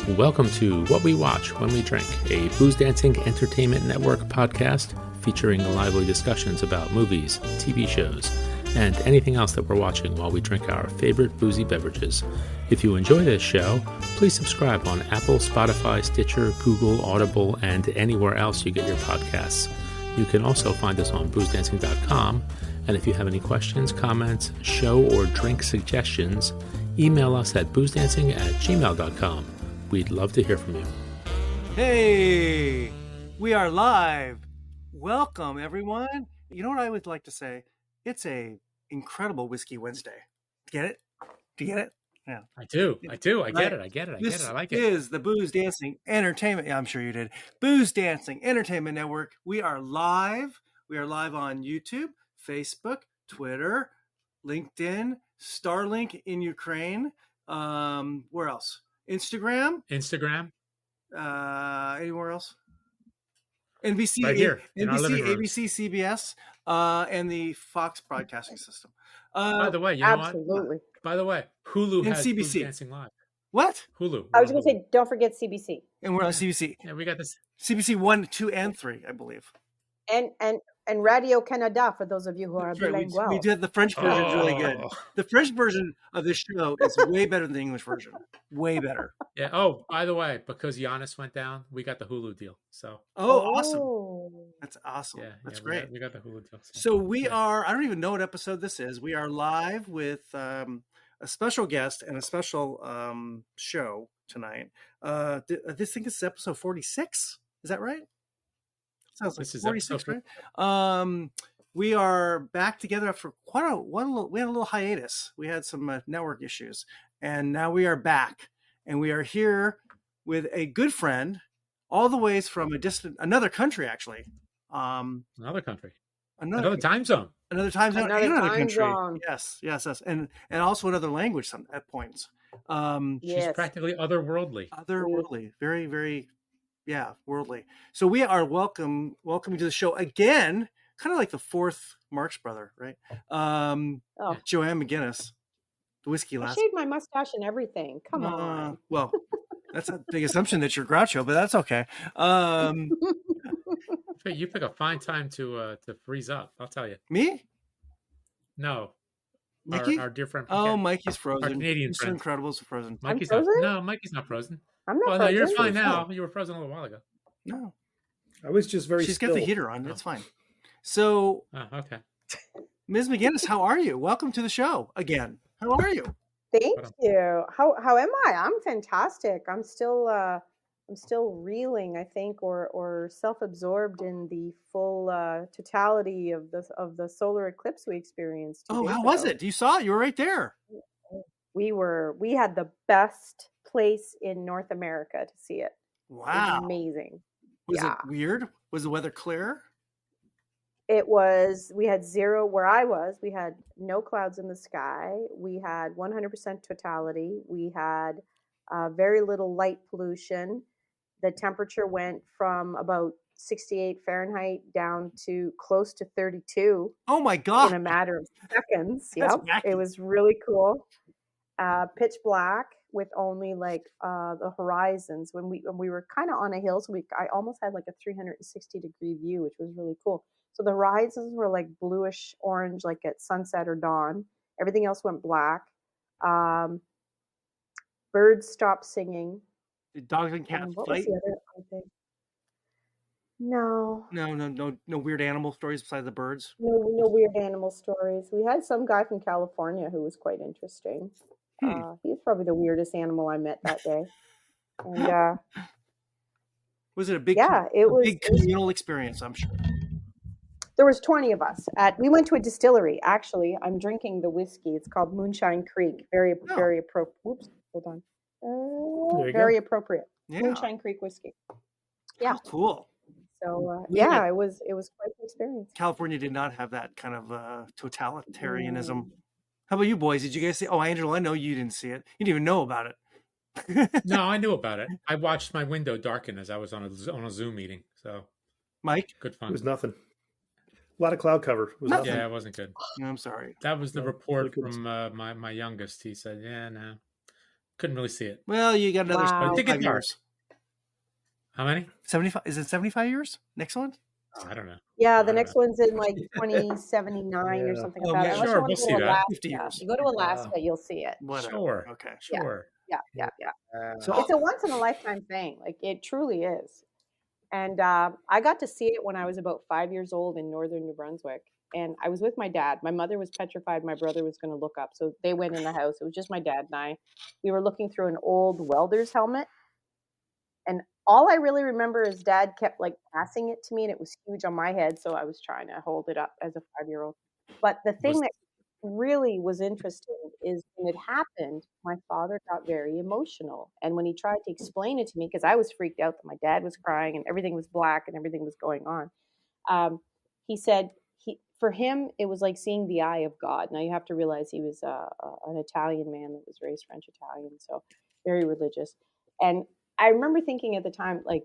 Welcome to What We Watch When We Drink, a Booze Dancing Entertainment Network podcast featuring lively discussions about movies, TV shows, and anything else that we're watching while we drink our favorite boozy beverages. If you enjoy this show, please subscribe on Apple, Spotify, Stitcher, Google, Audible, and anywhere else you get your podcasts. You can also find us on boozdancing.com, and if you have any questions, comments, show or drink suggestions, email us at boozdancing@gmail.com. We'd love to hear from you. Hey, we are live. Welcome, everyone. You know what I would like to say? It's a incredible Whiskey Wednesday. Get it? Do you get it? Yeah. I do. I get it. This I like it. is the Booze Dancing Entertainment. Yeah, I'm sure you did. Booze Dancing Entertainment Network. We are live. We are live on YouTube, Facebook, Twitter, LinkedIn, Starlink in Ukraine. Where else? Instagram. Anywhere else? NBC, right here, NBC, ABC, CBS, and the Fox Broadcasting System. By the way, absolutely. By the way, Hulu has CBC. Booze Dancing Live. What? Hulu. I was going to say, don't forget CBC. And we're on CBC. Yeah, we got this. CBC 1, 2, and 3, I believe. And Radio Canada, for those of you who are bilingual. We did the French version. Is really good. The French version of this show is way better than the English version. Way better. Yeah. Oh, by the way, because Giannis went down, we got the Hulu deal. So. Awesome. That's awesome. Yeah, that's great. We got the Hulu deal. So we are. I don't even know what episode this is. We are live with a special guest and a special show tonight. This thing is episode 46. Is that right? Sounds like 46, right? We are back together after we had a little hiatus. We had some network issues, and now we are back, and we are here with a good friend, all the ways from another country, actually. Another country, another time zone, another country. Yes, and also another language at points. She's practically otherworldly. Very, very. Yeah, worldly. So we are welcoming to the show again, kind of like the fourth Marx brother, right? Joanne McGinnis, the Whiskylassie. I shaved my mustache and everything. Come on. Well, that's a big assumption that you're Groucho, but that's okay. You pick a fine time to freeze up. I'll tell you. Me? No. Mikey? Our dear friend. Mikey's frozen. Our Canadian Mr. friend. Incredible's frozen. Mikey's frozen? No, Mikey's not frozen. I'm not frozen. frozen. No, you're fine now. You were frozen a little while ago. No. I was just very She's still. got the heater on. It's fine. So, okay. Ms. McGinnis, how are you? Welcome to the show again. How are you? Thank you. How am I? I'm fantastic. I'm still reeling, I think, or self-absorbed in the full totality of the solar eclipse we experienced. How was it? You saw it. You were right there. We had the best place in North America to see it. Wow. It was amazing. Was it weird? Was the weather clear? It was. We had zero where I was. We had no clouds in the sky. We had 100% totality. We had very little light pollution. The temperature went from about 68 Fahrenheit down to close to 32. Oh my God. In a matter of seconds. That's Yep. wacky. It was really cool. Pitch black with only like the horizons. When we were kind of on a hill, so I almost had like a 360-degree view, which was really cool. So the horizons were like bluish orange, like at sunset or dawn. Everything else went black. Birds stopped singing. Did dogs and cats What fight? was the other thing? No. No weird animal stories besides the birds? No weird animal stories. We had some guy from California who was quite interesting. He's probably the weirdest animal I met that day. And was it a big big communal experience, I'm sure? There was 20 of us. We went to a distillery, actually. I'm drinking the whiskey. It's called Moonshine Creek. Very appropriate. Whoops, hold on. Very appropriate. Yeah. Moonshine Creek whiskey. Yeah. Oh, cool. So it was quite an experience. California did not have that kind of totalitarianism. How about you boys? Did you guys see? Oh, Angela, I know you didn't see it. You didn't even know about it. No, I knew about it. I watched my window darken as I was on a Zoom meeting. So, Mike, good fun. It was nothing. A lot of cloud cover. It was nothing. Yeah, it wasn't good. No, I'm sorry. That was the report from my youngest. He said, "Yeah, no, Couldn't really see it. Well, you got another Wow. 75 years. How many? 75? Is it 75 years? Next one? Oh, I don't know. Yeah, I the don't next know. one's in like 2079 or Yeah. something Oh, like that. yeah, Unless sure, you want we'll to see go to that. Alaska. 50 years. You go to Alaska, you'll see it. Whatever. Sure. Okay. Sure. Yeah. So It's a once in a lifetime thing. Like it truly is. And I got to see it when I was about 5 years old in northern New Brunswick. And I was with my dad. My mother was petrified my brother was going to look up. So they went in the house. It was just my dad and I. We were looking through an old welder's helmet. And all I really remember is dad kept like passing it to me and it was huge on my head. So I was trying to hold it up as a 5-year-old. But the thing Was- that really was interesting is when it happened, my father got very emotional. And when he tried to explain it to me, because I was freaked out that my dad was crying and everything was black and everything was going on, he said for him, it was like seeing the eye of God. Now you have to realize he was an Italian man that was raised French Italian, so very religious. And I remember thinking at the time, like,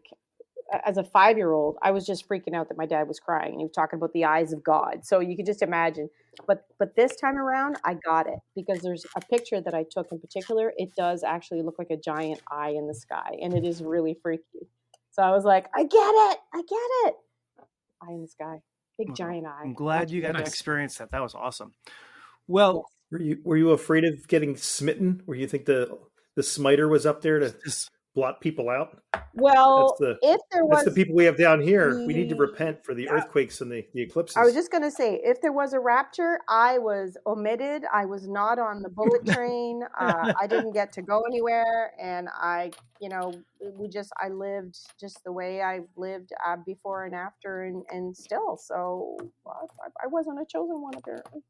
as a 5-year-old, I was just freaking out that my dad was crying and he was talking about the eyes of God. So you could just imagine. But this time around, I got it because there's a picture that I took in particular. It does actually look like a giant eye in the sky, and it is really freaky. So I was like, I get it. Eye in the sky, big giant eye. I'm glad you got to Nice. experience that. That was awesome. Well, Yes. Were you afraid of getting smitten? Where you think the smiter was up there to just blot people out? Well, if there That's was the people we have down here. We need to the- repent for the earthquakes and the eclipses. I was just going to say, if there was a rapture, I was omitted. I was not on the bullet train. I didn't get to go anywhere. And I lived just the way I lived before and after and still. So I wasn't a chosen one, apparently.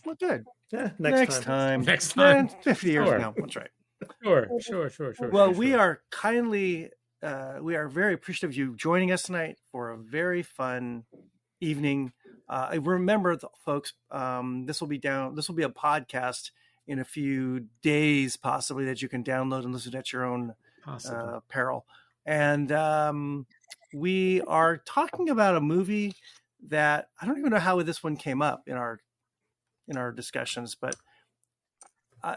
well, good. Yeah, Next time. Next time. 50 years Sure. now. That's right. Sure. Well, sure. we are we are very appreciative of you joining us tonight for a very fun evening. Remember, folks, this will be a podcast in a few days, possibly, that you can download and listen at your own Possibly. peril. And we are talking about a movie that I don't even know how this one came up in our discussions, but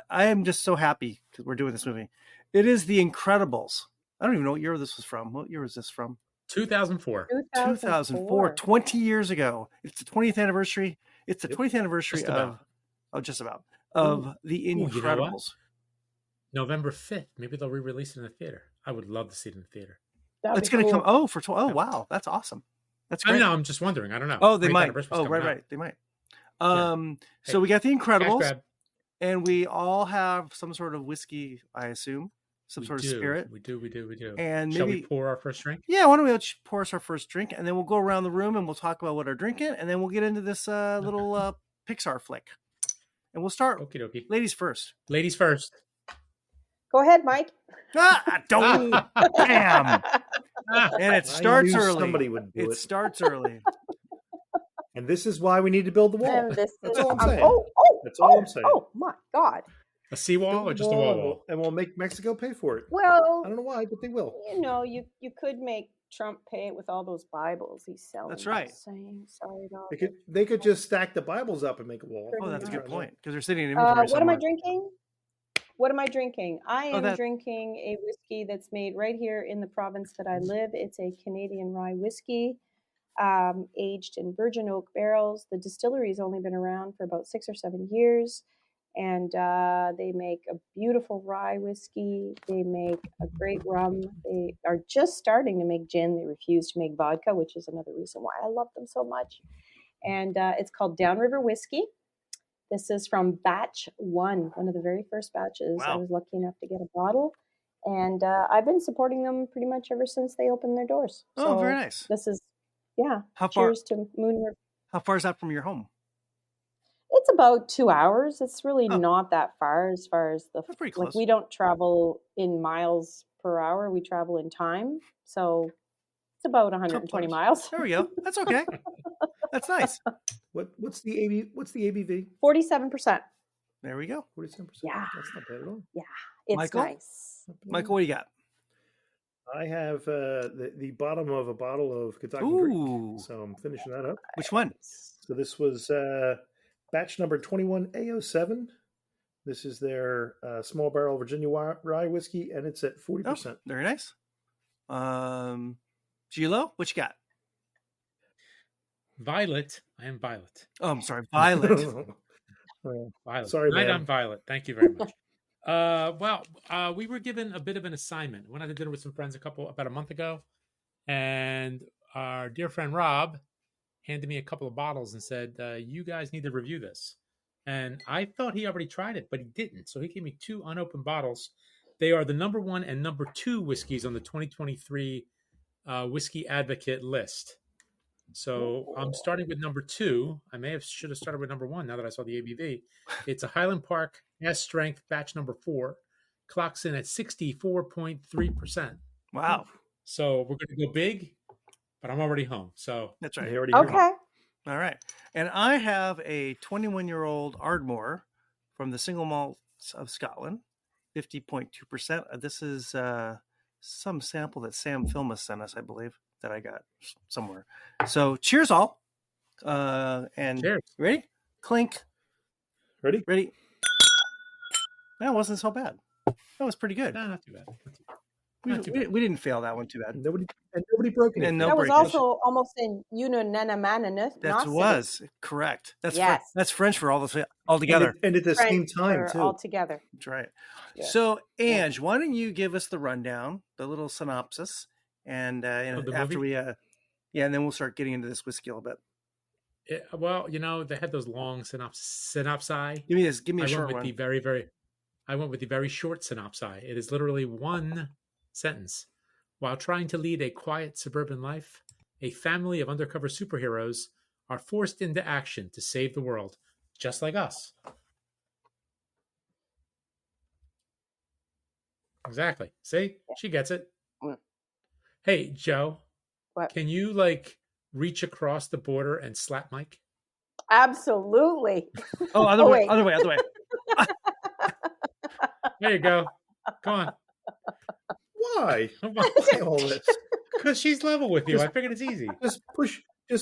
I am just so happy because we're doing this movie. It is The Incredibles. I don't even know what year this was from. What year was this from? 2004. 2004, 20 years ago. It's the 20th anniversary. It's the 20th anniversary Just about. of The you know Incredibles. what? November 5th. Maybe they'll re-release it in the theater. I would love to see it in the theater. It's going to come. Oh, for 12. Oh, wow. That's awesome. That's I great. know. I'm just wondering. I don't know. Oh, they 20th might. anniversary's Oh, coming right. up. They might. Hey, So we got The Cash Incredibles, grab. and we all have some sort of whiskey, I assume, some We sort do. of spirit. We do. And Shall maybe we pour our first drink? Yeah, why don't we each pour us our first drink, and then we'll go around the room and we'll talk about what we're drinking, and then we'll get into this little Pixar flick. And we'll start Okie dokie. ladies first. Ladies first. Go ahead, Mike. Don't bam. And it I starts knew early. somebody would do it. starts early. And this is why we need to build the wall. And this That's is, all I'm saying. That's oh, all I'm saying. Oh my God. A seawall or Build just the a wall, wall? and we'll make Mexico pay for it. Well, I don't know why, but they will. you could make Trump pay it with all those Bibles he's selling. That's right. Just saying. Sorry, dog. They could just stack the Bibles up and make a wall. Oh, that's a good Pretty point, because they're sitting in inventory What am I somewhere. drinking? What am I drinking? I am that- drinking a whiskey that's made right here in the province that I live. It's a Canadian rye whiskey, aged in virgin oak barrels. The distillery's only been around for about 6 or 7 years, and they make a beautiful rye whiskey. They make a great rum. They are just starting to make gin. They refuse to make vodka, which is another reason why I love them so much. And it's called Downriver Whiskey. This is from batch one of the very first batches. I Wow. was lucky enough to get a bottle, and I've been supporting them pretty much ever since they opened their doors. Oh, So very nice. This is, How far? cheers to Moon River. How far is that from your home? It's about 2 hours. It's really Oh. not that far as the, That's pretty like, close. we don't travel in miles per hour. We travel in time. So it's about 120 miles. There we go. That's okay. That's nice. What's the ABV? 47%. There we go. 47%. Yeah. That's not bad at all. It's Michael? nice. Not bad. Michael, what do you got? I have the bottom of a bottle of Kentucky Ooh. Creek, so I'm finishing that up. Which one? So this was batch number 21A07. This is their small barrel Virginia rye whiskey, and it's at 40%. Oh, very nice. Gilo, what you got? Violet. I am Violet. Oh, I'm sorry, Violet. Violet. Sorry, Tonight ma'am. I'm Violet. Thank you very much. We were given a bit of an assignment. Went out to dinner with some friends about a month ago, and our dear friend Rob handed me a couple of bottles and said, "You guys need to review this." And I thought he already tried it, but he didn't. So he gave me 2 unopened bottles. They are the number 1 and number 2 whiskeys on the 2023 Whiskey Advocate list. So I'm starting with number 2. I should have started with number 1 now that I saw the ABV. It's a Highland Park S Strength batch number 4. Clocks in at 64.3%. Wow. So we're going to go big, but I'm already home. So That's right. Okay. All right. And I have a 21-year-old Ardmore from the single malts of Scotland, 50.2%. This is some sample that Sam Filmus sent us, I believe, that I got somewhere. So cheers all. And cheers. Ready? Clink. Ready? That wasn't so bad. That was pretty good. No, not too bad. We didn't fail that one too bad. Nobody broke it. And no that was breakage. also almost in unanimous. That was correct. That's yes. That's French for all together. And at the French same time too. All together. That's right. Yeah. So, Ange, why don't you give us the rundown, the little synopsis, and after movie? and then we'll start getting into this whiskey a little bit. Well, they had those long synopsi. Give me a short one. I went with the very short synopsi. It is literally one sentence. While trying to lead a quiet suburban life, a family of undercover superheroes are forced into action to save the world, just like us. Exactly. See? She gets it. Mm. Hey, Joe. What? Can you reach across the border and slap Mike? Absolutely. Oh, other way. There you go. Come on. Why? All this? Because she's level with you. I figured it's easy. Just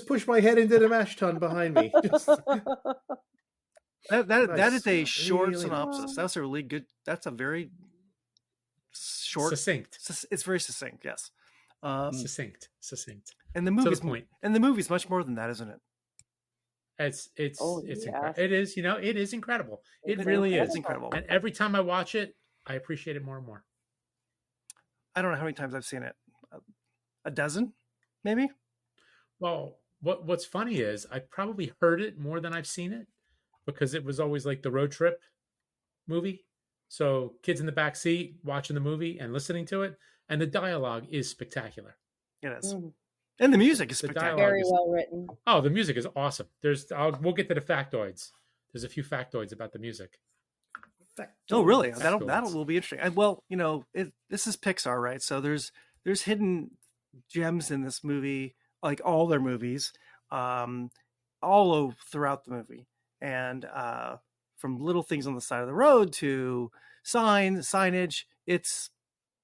push my head into the mash tun behind me. That is a short Really synopsis. That's a really good. That's a very short, succinct. It's very succinct. Yes. Succinct. And the movie's much more than that, isn't it? It's incredible. yes. It is. It is incredible. It really is incredible. And every time I watch it, I appreciate it more and more. I don't know how many times I've seen it. A dozen, maybe. Well, what's funny is I probably heard it more than I've seen it because it was always like the road trip movie. So kids in the back seat watching the movie and listening to it, and the dialogue is spectacular. It is, and the music is spectacular. Very well written. Oh, the music is awesome. We'll get to the factoids. There's a few factoids about the music. Oh, really? That will be interesting. Well, this is Pixar, right? So there's hidden gems in this movie, like all their movies, all throughout the movie, and from little things on the side of the road to signage.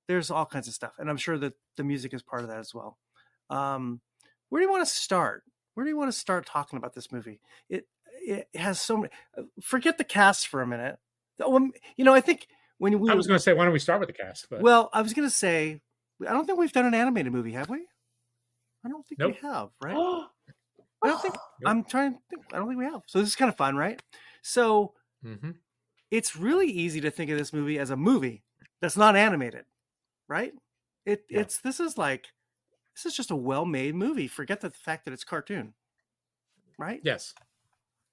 There's all kinds of stuff, and I'm sure that the music is part of that as well. Where do you want to start? Where do you want to start talking about this movie? It has so many. Forget the cast for a minute. I think I was going to say, why don't we start with the cast? But... Well, I was going to say, I don't think we've done an animated movie, have we? I don't think we have, right? I don't think. Nope. I'm trying to think. I don't think we have. So this is kind of fun, right? So it's really easy to think of this movie as a movie that's not animated, right? This is just a well-made movie. Forget the fact that it's cartoon, right? Yes.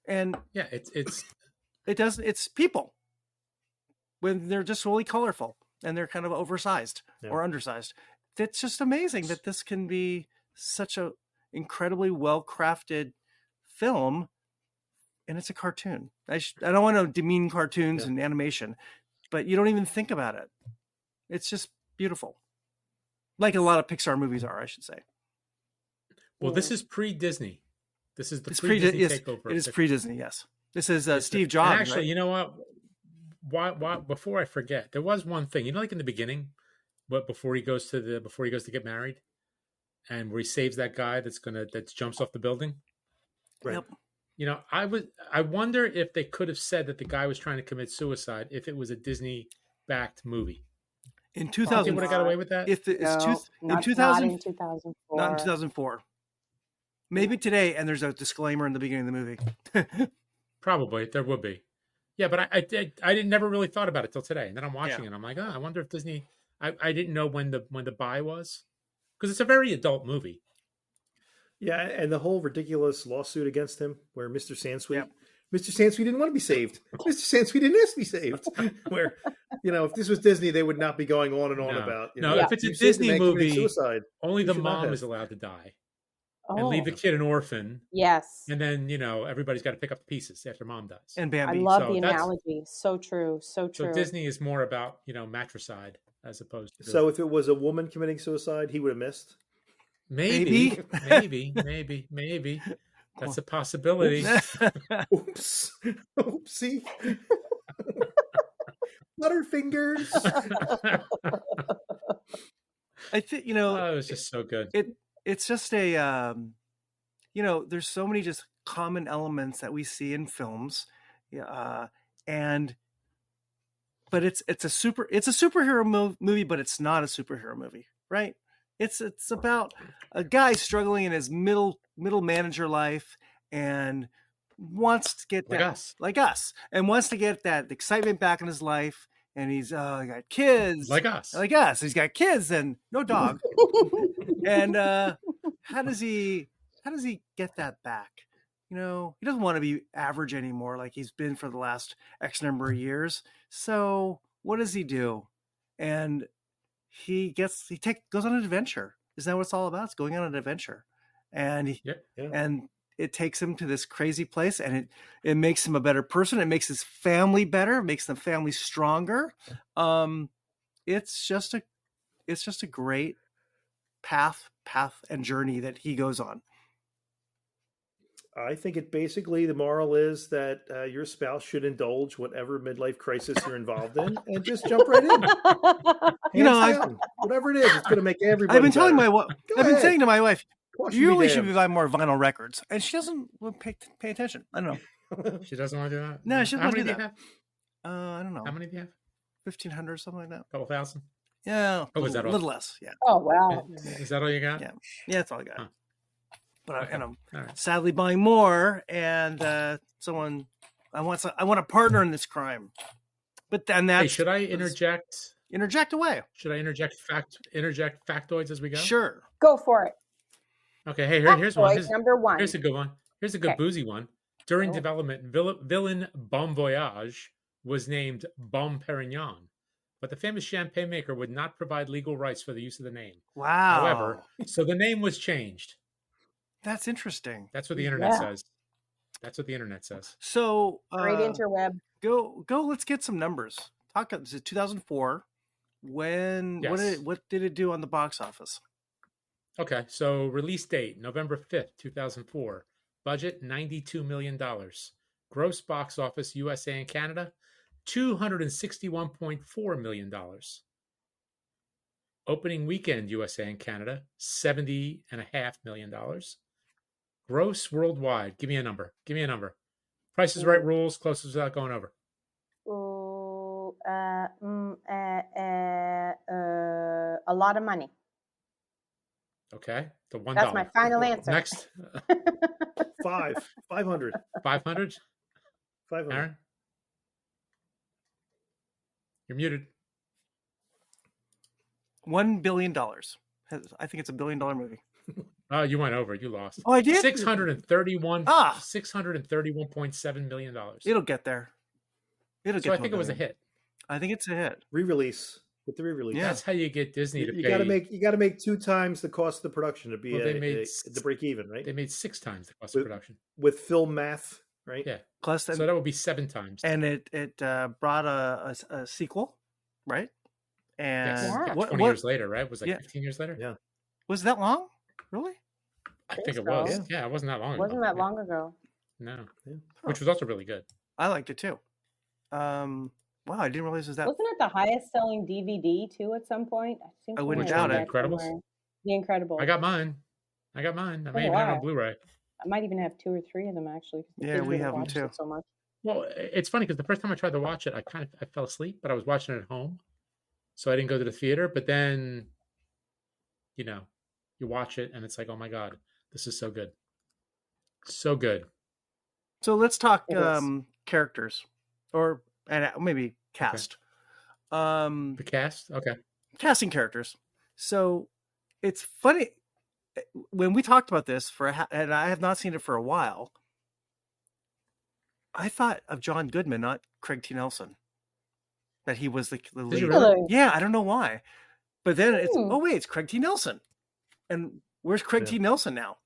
And it's people when they're just really colorful and they're kind of oversized or undersized. It's just amazing that this can be such a incredibly well-crafted film, and it's a cartoon. I don't want to demean cartoons and animation, but you don't even think about it. It's just beautiful. Like a lot of Pixar movies are, I should say. Well, this is pre-Disney. This is the pre-Disney takeover. It is pre-Disney, yes. This is Steve Jobs. Actually, right? You know what? Why? Before I forget, there was one thing. Like in the beginning, but before he goes to get married, and where he saves that guy that jumps off the building. Right. Yep. I wonder if they could have said that the guy was trying to commit suicide if it was a Disney-backed movie. In Think they 2000, would have got away with that? if it's No, in not 2000, in 2004. not in 2004. Maybe today, and there's a disclaimer in the beginning of the movie. Probably there would be. Yeah, but I didn't never really thought about it till today, and then I'm watching it. I'm like, I wonder if Disney. I didn't know when the buy was, because it's a very adult movie. Yeah, and the whole ridiculous lawsuit against him, where Mr. Sansweet, Yep. Mr. Sansweet didn't want to be saved. Mr. Sansweet didn't ask to be saved. Where, if this was Disney, they would not be going on and on about. If it's a you saved the Disney man committing movie, suicide. only You the should not mom have. is allowed to die Oh, and leave the kid an orphan, yes. and then everybody's got to pick up the pieces after mom dies. And I Bambi. love So the that's- analogy. So true. So true. So Disney is more about matricide as opposed to. So if it was a woman committing suicide, he would have missed. maybe. That's a possibility. Oops. Oopsie. Butterfingers. I think it was just so good. it's just a there's so many just common elements that we see in films, but it's a superhero movie, but it's not a superhero movie, right? It's about a guy struggling in his middle manager life and wants to get like us, and wants to get that excitement back in his life. And he's got kids like us. He's got kids and no dog. And how does he get that back? He doesn't want to be average anymore, like he's been for the last X number of years. So what does he do? And he goes on an adventure. Isn't that what it's all about? It's going on an adventure, and and it takes him to this crazy place, and it makes him a better person. It makes his family better. It makes the family stronger. It's just a great path and journey that he goes on. I think the moral is that your spouse should indulge whatever midlife crisis you're involved in and just jump right in. Whatever it is, it's going to make everybody. I've been telling better. I've been saying to my wife, you really should damned. be buying more vinyl records, and she doesn't pay attention. I don't know. She doesn't want to do that. No, she doesn't How want to many do do you that. have? I don't know. How many do you have? 1,500, something like that. Couple thousand. Yeah. Oh, is that all? A little less? Yeah. Oh wow. Is that all you got? Yeah. Yeah, that's all I got. Huh. But I'm All right. sadly buying more, and I want a partner in this crime. But then that's Hey, should I interject? Interject away. Should I interject factoids as we go? Sure. Go for it. Okay. Hey, here's one. Factoid number one. Here's a good one. Here's a good Okay. boozy one. During Oh. development, villain Bon Voyage was named Bon Perignon, but the famous champagne maker would not provide legal rights for the use of the name. Wow. However, so the name was changed. That's interesting. That's what the internet Yeah. says. That's what the internet says. So Great interweb. go. Let's get some numbers. This is 2004. When Yes. what did it do on the box office? Okay, so release date November 5th, 2004. Budget $92 million. Gross box office USA and Canada $261.4 million. Opening weekend USA and Canada $70.5 million. Gross worldwide. Give me a number. Price is Right rules, closest without going over. Ooh, a lot of money. Okay, the $1. That's my final answer. Next, 500. 500. 500. Aaron, you're muted. $1 billion. I think it's $1 billion movie. Oh, you went over. You lost. Oh, I did? 631. Ah. $631.7 million. It'll get there. It'll So get. I to think $1 it was a billion. hit. I think it's a hit. Re-release with the re-release. Yeah. That's how you get Disney to You pay. got to make 2 times the cost of the production to be Well, to break even, right? They made 6 times the cost of production. With film math, right? Yeah. Plus, So that would be 7 times. and it brought a sequel, right? And Yes. Yeah. 20 years later, right? It was like Yeah. 15 years later? Yeah. was that long? Really? I think think it so. was. Yeah, it wasn't that long ago. Wasn't that Yeah. long ago? No. Yeah. Which was also really good. I liked it too. Wow, I didn't realize it was that. Wasn't it the highest selling DVD too at some point? seem I to wouldn't remember doubt that it. Incredibles? somewhere. The Incredibles. I got mine. I may have had it wow. on Blu-ray. I might even have 2 or 3 of them actually. The Yeah, kids we really have them watched too. it so much. Well, it's funny because the first time I tried to watch it, I fell asleep, but I was watching it at home, so I didn't go to the theater. But then, you know, you watch it and it's like, oh my god, this is so good, so good. So let's talk It is. characters, or and maybe cast. The cast, okay. Casting characters. So it's funny when we talked about this and I have not seen it for a while. I thought of John Goodman, not Craig T. Nelson. That he was the lead. Did you really? Yeah, I don't know why. But then it's it's Craig T. Nelson. And where's Craig T. Nelson now?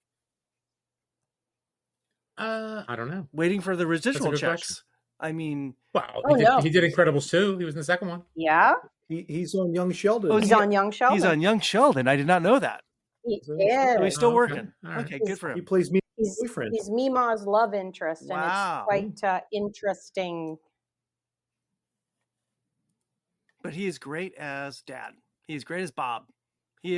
I don't know. Waiting for the residual checks. Question. I mean, wow, he did Incredibles 2. He was in the second one. Yeah, he's on Young Sheldon. Oh, he's on Young Sheldon. He's on Young Sheldon. I did not know that. He is. So he's still working. Right. Okay, good for him. He plays Mima's boyfriend. He's Mima's love interest, Wow. and it's quite interesting. But he is great as Dad. He's great as Bob. He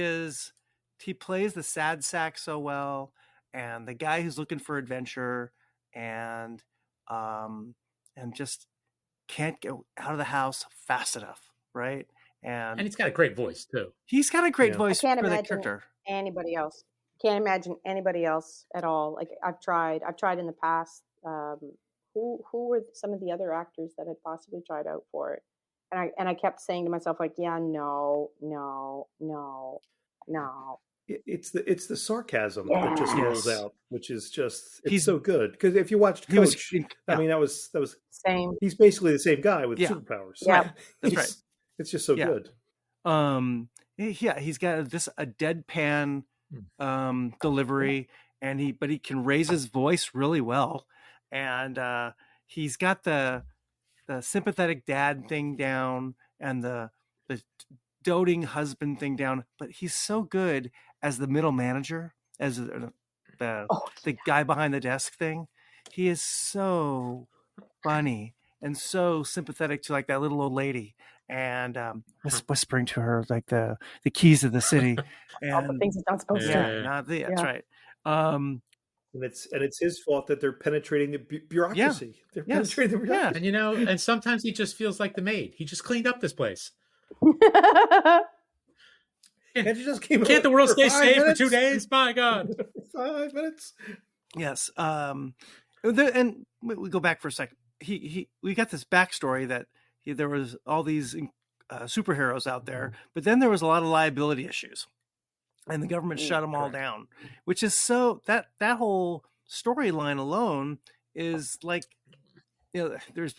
plays the sad sack so well, and the guy who's looking for adventure, and just can't get out of the house fast enough, right? And he's got a great voice too. He's got a great voice I can't for imagine the character. Anybody else. Can't imagine anybody else at all. Like I've tried in the past. Who were some of the other actors that had possibly tried out for it? And I kept saying to myself, like, yeah, no. It's the sarcasm that just rolls out, which is just he's so good. Because if you watched Coach, I mean that was same. He's basically the same guy with superpowers. Yeah, that's right. It's just so good. He's got a deadpan delivery, and he can raise his voice really well, and he's got the sympathetic dad thing down and the doting husband thing down, but he's so good as the middle manager, as the guy behind the desk thing. He is so funny and so sympathetic to like that little old lady, and whispering to her like the keys of the city and all the things he's not supposed to. That's right. And it's his fault that they're penetrating the bureaucracy. Yeah. They're penetrating the bureaucracy. And and sometimes he just feels like the maid. He just cleaned up this place. Can't the world stay safe for 2 days? My God. 5 minutes. Yes. And we go back for a second. We got this backstory that there was all these superheroes out there, but then there was a lot of liability issues. And the government shut them all down, which is so that whole storyline alone is like, there's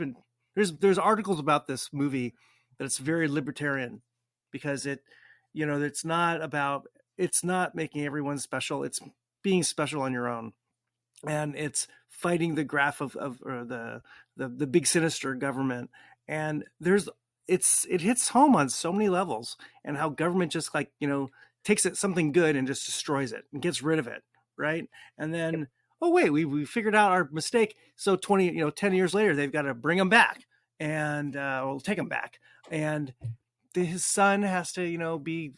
articles about this movie that it's very libertarian because it's not making everyone special. It's being special on your own, and it's fighting the graph of the big sinister government. And it hits home on so many levels, and how government just takes it something good and just destroys it and gets rid of it, right? And then, we figured out our mistake. So 10 years later, they've got to bring them back and we'll take them back. And his son has to, be,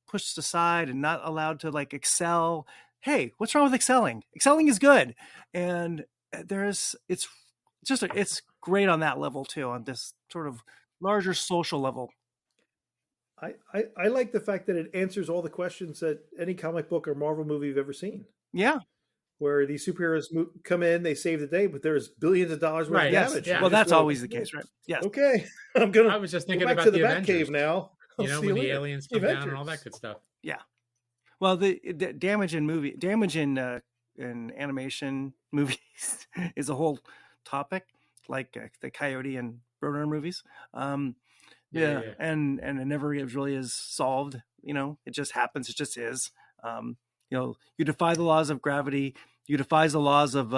pushed aside and not allowed to excel. Hey, what's wrong with excelling? Excelling is good. And it's great on that level too, on this sort of larger social level. I like the fact that it answers all the questions that any comic book or Marvel movie you've ever seen. Yeah. Where these superheroes come in, they save the day, but there's billions of dollars worth of damage. Yeah. Well, that's always the case, right? Yes. Okay. I was just thinking about the Avengers. Batcave now. When the aliens come down and all that good stuff. Yeah. Well, the damage in animation movies is a whole topic, like the Coyote and Roadrunner movies. And it never really is solved. It just happens. It just is. You defy the laws of gravity. You defy the laws of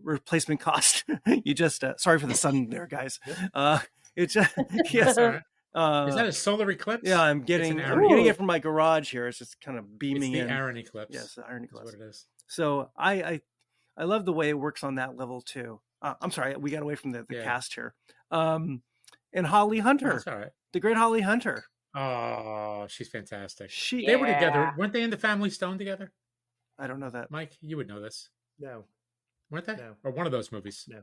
replacement cost. You just sorry for the sun there, guys. It's just yes. Is that a solar eclipse? Yeah, I'm getting it from my garage here. It's just kind of beaming in. The Aaron eclipse. Yes, the Aaron eclipse. That's what it is. So I love the way it works on that level too. I'm sorry, we got away from the cast here. And Holly Hunter. That's all right. The great Holly Hunter. Oh, she's fantastic. They were together. Weren't they in the Family Stone together? I don't know that. Mike, you would know this. No. Weren't they? No. Or one of those movies? No.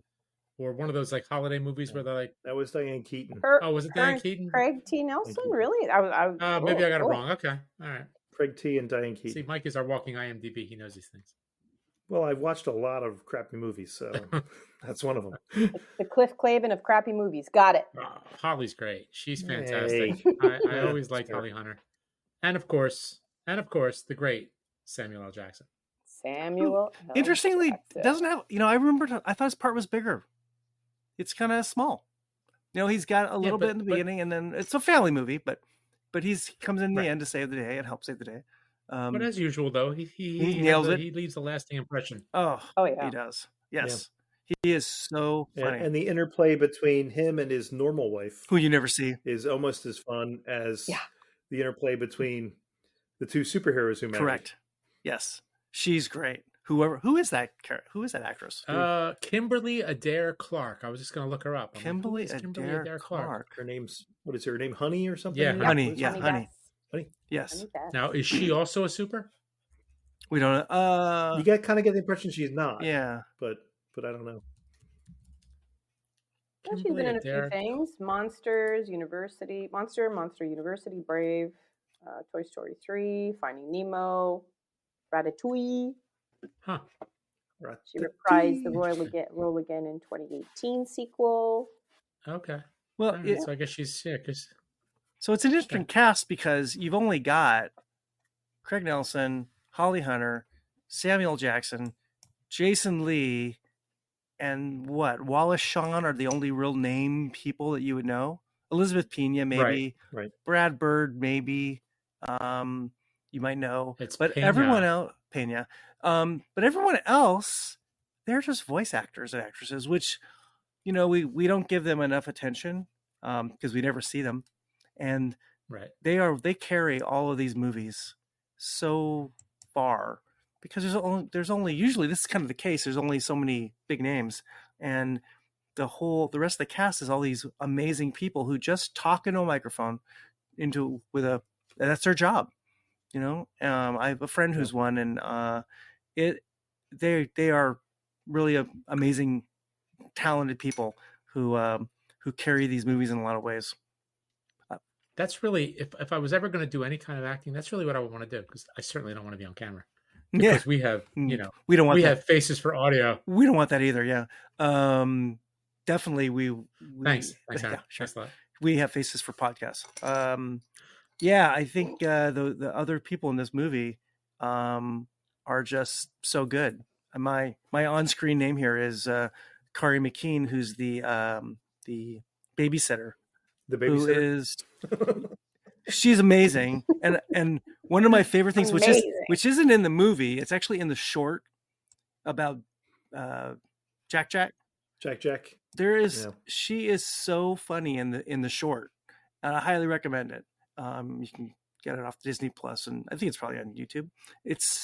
Or one of those like holiday movies where they're like, that was Diane Keaton. was it Diane Keaton? Craig T. Nelson, Keaton. really? Maybe I got it wrong. Okay, all right. Craig T. and Diane Keaton. See, Mike is our walking IMDb. He knows these things. Well, I've watched a lot of crappy movies, so that's one of them. The Cliff Clavin of crappy movies. Got it. Holly's great. She's fantastic. Hey. I always liked Holly Hunter, and of course, the great Samuel L. Jackson. Samuel. Interestingly, doesn't have. I remember. I thought his part was bigger. It's kind of small. He's got a little bit in the beginning, and then it's a family movie, but he comes in the end to save the day and help save the day. But as usual, though, he nails it. He leaves a lasting impression. Oh yeah, he does. Yes, he is so funny. And the interplay between him and his normal wife, who you never see, is almost as fun as the interplay between the two superheroes who married. Correct. Yes, she's great. Who is that actress? Kimberly Adair Clark. I was just going to look her up. Kimberly Adair Clark. Her name's her name? Honey or something? Yeah, Honey. Yeah, Honey. Yes. Now, is she also a super? We don't know. You kind of get the impression she's not. Yeah, but I don't know. Well, she's been in a few things: Monster University, Brave, Toy Story 3, Finding Nemo, Ratatouille. Huh. She reprised the role again in 2018 sequel. Okay. Well, so I guess she's sick. So it's an interesting cast because you've only got Craig Nelson, Holly Hunter, Samuel Jackson, Jason Lee, and Wallace Shawn are the only real name people that you would know. Elizabeth Pena, maybe. Right. Brad Bird, maybe. You might know. But Pena. Everyone else, Pena. But everyone else, they're just voice actors and actresses, which, we don't give them enough attention because we never see them. And they carry all of these movies so far because there's only usually this is kind of the case. There's only so many big names, and the rest of the cast is all these amazing people who just talk into a microphone that's their job. I have a friend who's one, and they are really amazing, talented people who carry these movies in a lot of ways. That's really, if I was ever going to do any kind of acting, that's really what I would want to do, because I certainly don't want to be on camera. Because we have, we have faces for audio. We don't want that either. Yeah. Definitely. Thanks. Yeah, sure. Thanks a lot. We have faces for podcasts. I think the other people in this movie are just so good. My on-screen name here is Kari McKean, who's the babysitter. The babysitter she's amazing, and one of my favorite things, which isn't in the movie, it's actually in the short about Jack. There is she is so funny in the short, and I highly recommend it. You can get it off Disney Plus, and I think it's probably on YouTube.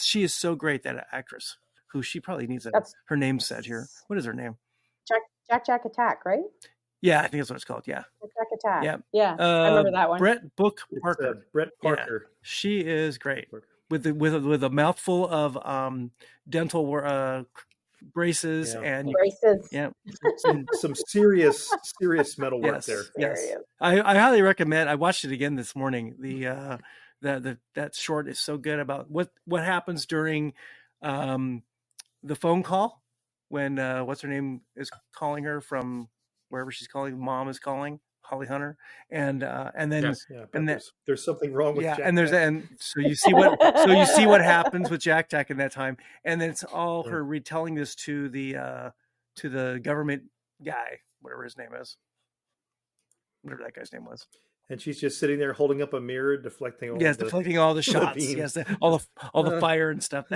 She is so great, that actress, who she probably needs her name said here. What is her name? Jack Attack, right? Yeah, I think that's what it's called. Yeah. Jack Attack. Yeah. I remember that one. Brett Parker. Brett Parker. Yeah, she is great with a mouthful of dental braces and braces. Yeah. Some serious metal work there. Yes. I highly recommend. I watched it again this morning. That short is so good about what happens during the phone call when what's her name is calling her from wherever she's calling. Mom is calling Holly Hunter, and then there's something wrong with Jack. And so you see what happens with Jack in that time, and then it's all her retelling this to the government guy, whatever his name is, whatever that guy's name was. And she's just sitting there holding up a mirror, deflecting all the shots. Yes, all the fire and stuff.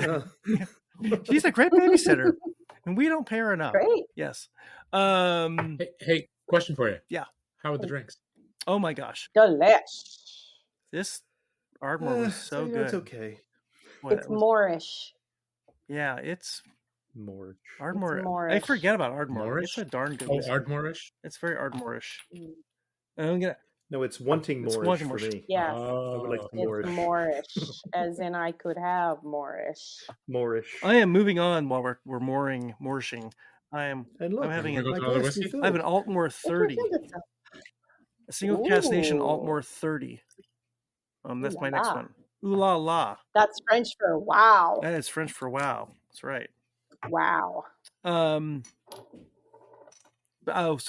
She's a great babysitter, and we don't pay her enough. Great. Yes. Hey, question for you. Yeah. How are the drinks? Oh my gosh. Delish. This Ardmore was so good. It's okay. It's Moorish. Yeah, it's Moorish. Ardmore. It's Moorish. I forget about Ardmore. Moorish? It's a darn good. Oh, Ardmore-ish? It's very Ardmore-ish. Mm. I'm gonna No, it's wanting Moorish for me. Yes. I would like It's Moorish, as in I could have Moorish. Moorish. I am moving on while we're moorishing. I'm having an Altmore 30. A single cast nation Altmore 30. That's my next one. Ooh la la. That's French for wow. That is French for wow. That's right. Wow. So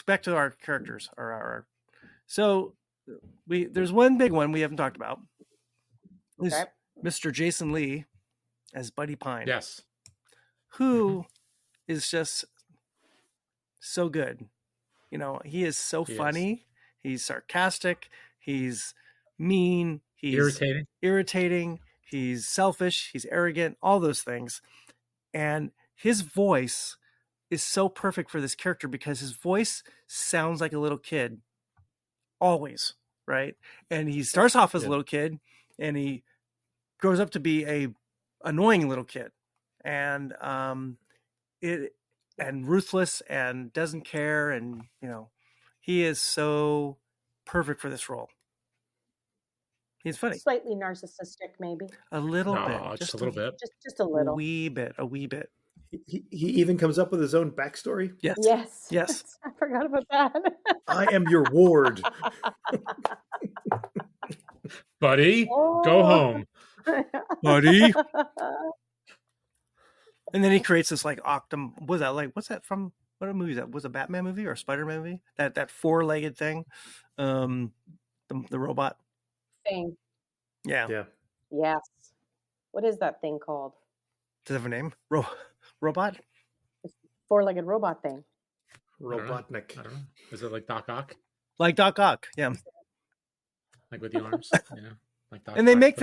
back to our characters. So there's one big one we haven't talked about. Is Mr. Jason Lee as Buddy Pine. Yes. Who is just so good. You know, he is so funny. He's sarcastic. He's mean. He's irritating. He's selfish. He's arrogant. All those things. And his voice is so perfect for this character because his voice sounds like a little kid. Always. Right? And he starts off as a little kid and he grows up to be a annoying little kid. And ruthless and doesn't care. And, you know, he is so perfect for this role. He's funny. Slightly narcissistic, maybe. A little bit. Just a little bit. Just a little. A wee bit. He even comes up with his own backstory. Yes. I forgot about that. I am your ward. Buddy, go home. Buddy. And then he creates this like what's that from? What movie is that? Was it a Batman movie or a Spider-Man movie? That four-legged thing. The robot thing. Yeah. Yes. What is that thing called? Does it have a name? Robot? It's four-legged robot thing. Robotnik. I don't know. Is it like Doc Ock? Like Doc Ock, yeah. Like with the arms, like Doc and they Ock, make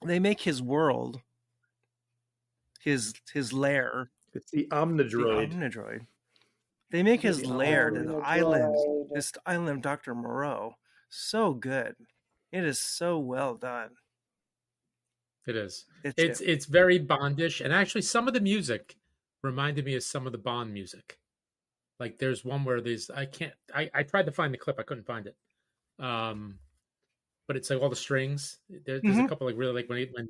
they make his world, his lair. It's the Omnidroid. They make his lair, this island of Dr. Moreau, so good. It is so well done. It is. It's very Bondish, and actually, some of the music reminded me of some of the Bond music. Like there's one where I tried to find the clip, I couldn't find it. But it's like all the strings. There's a couple like really like when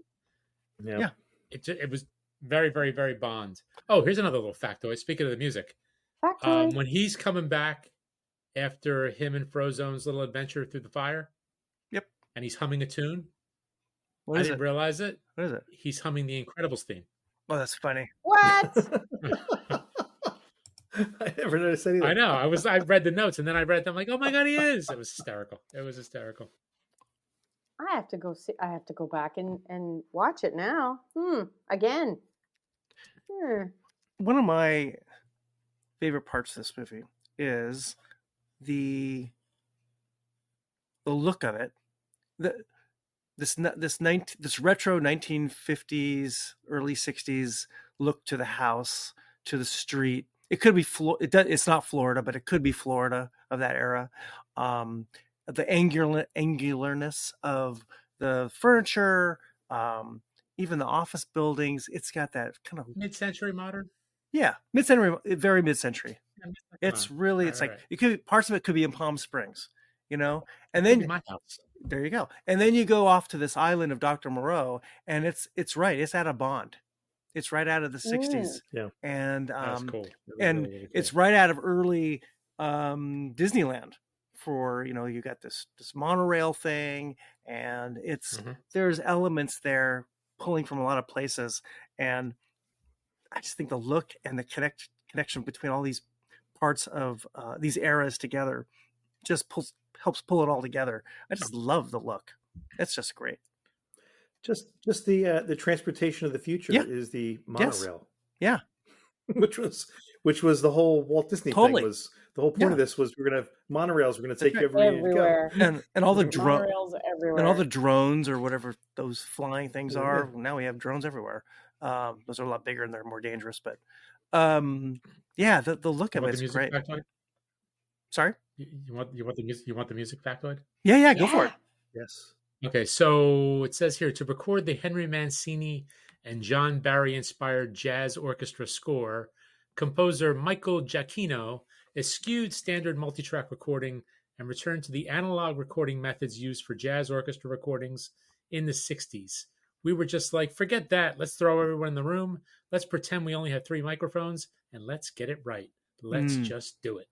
it was very, very, very Bond. Oh, here's another little factoid. Speaking of the music, when he's coming back after him and Frozone's little adventure through the fire, and he's humming a tune. I didn't realize it. What is it? He's humming the Incredibles theme. Oh, that's funny. What? I never noticed anything. I know. I read the notes and then I read them like, oh my God, he is. It was hysterical. I have to go back and watch it now. Again. One of my favorite parts of this movie is the look of it. This retro 1950s, early 60s look to the house, to the street. It could be it's not Florida, but it could be Florida of that era. The angularness of the furniture, even the office buildings. It's got that kind of mid-century modern. Yeah, very mid-century. It's really like it could parts of it could be in Palm Springs, and then my house. There you go. And then you go off to this island of Dr. Moreau, and it's out of Bond. It's right out of the 60s. Yeah. And that's cool. And really cool. It's right out of early Disneyland for, you got this monorail thing, and there's elements there pulling from a lot of places. And I just think the look and the connection between all these parts of these eras together just helps pull it all together. I just love the look. It's just great. Just the transportation of the future is the monorail. Yes. Yeah. which was the whole Walt Disney thing. Was the whole point of this was we're gonna have monorails. We're gonna take you everywhere. And all the monorails everywhere. And all the drones or whatever those flying things are. Now we have drones everywhere. Those are a lot bigger and they're more dangerous. But the look of it is great. Factoid? Sorry. You want the music factoid? Yeah, go for it. Yes. Okay, so it says here to record the Henry Mancini and John Barry inspired jazz orchestra score, composer Michael Giacchino eschewed standard multi-track recording and returned to the analog recording methods used for jazz orchestra recordings in the 60s. We were just like, forget that. Let's throw everyone in the room. Let's pretend we only have 3 microphones, and let's get it right. Let's just do it.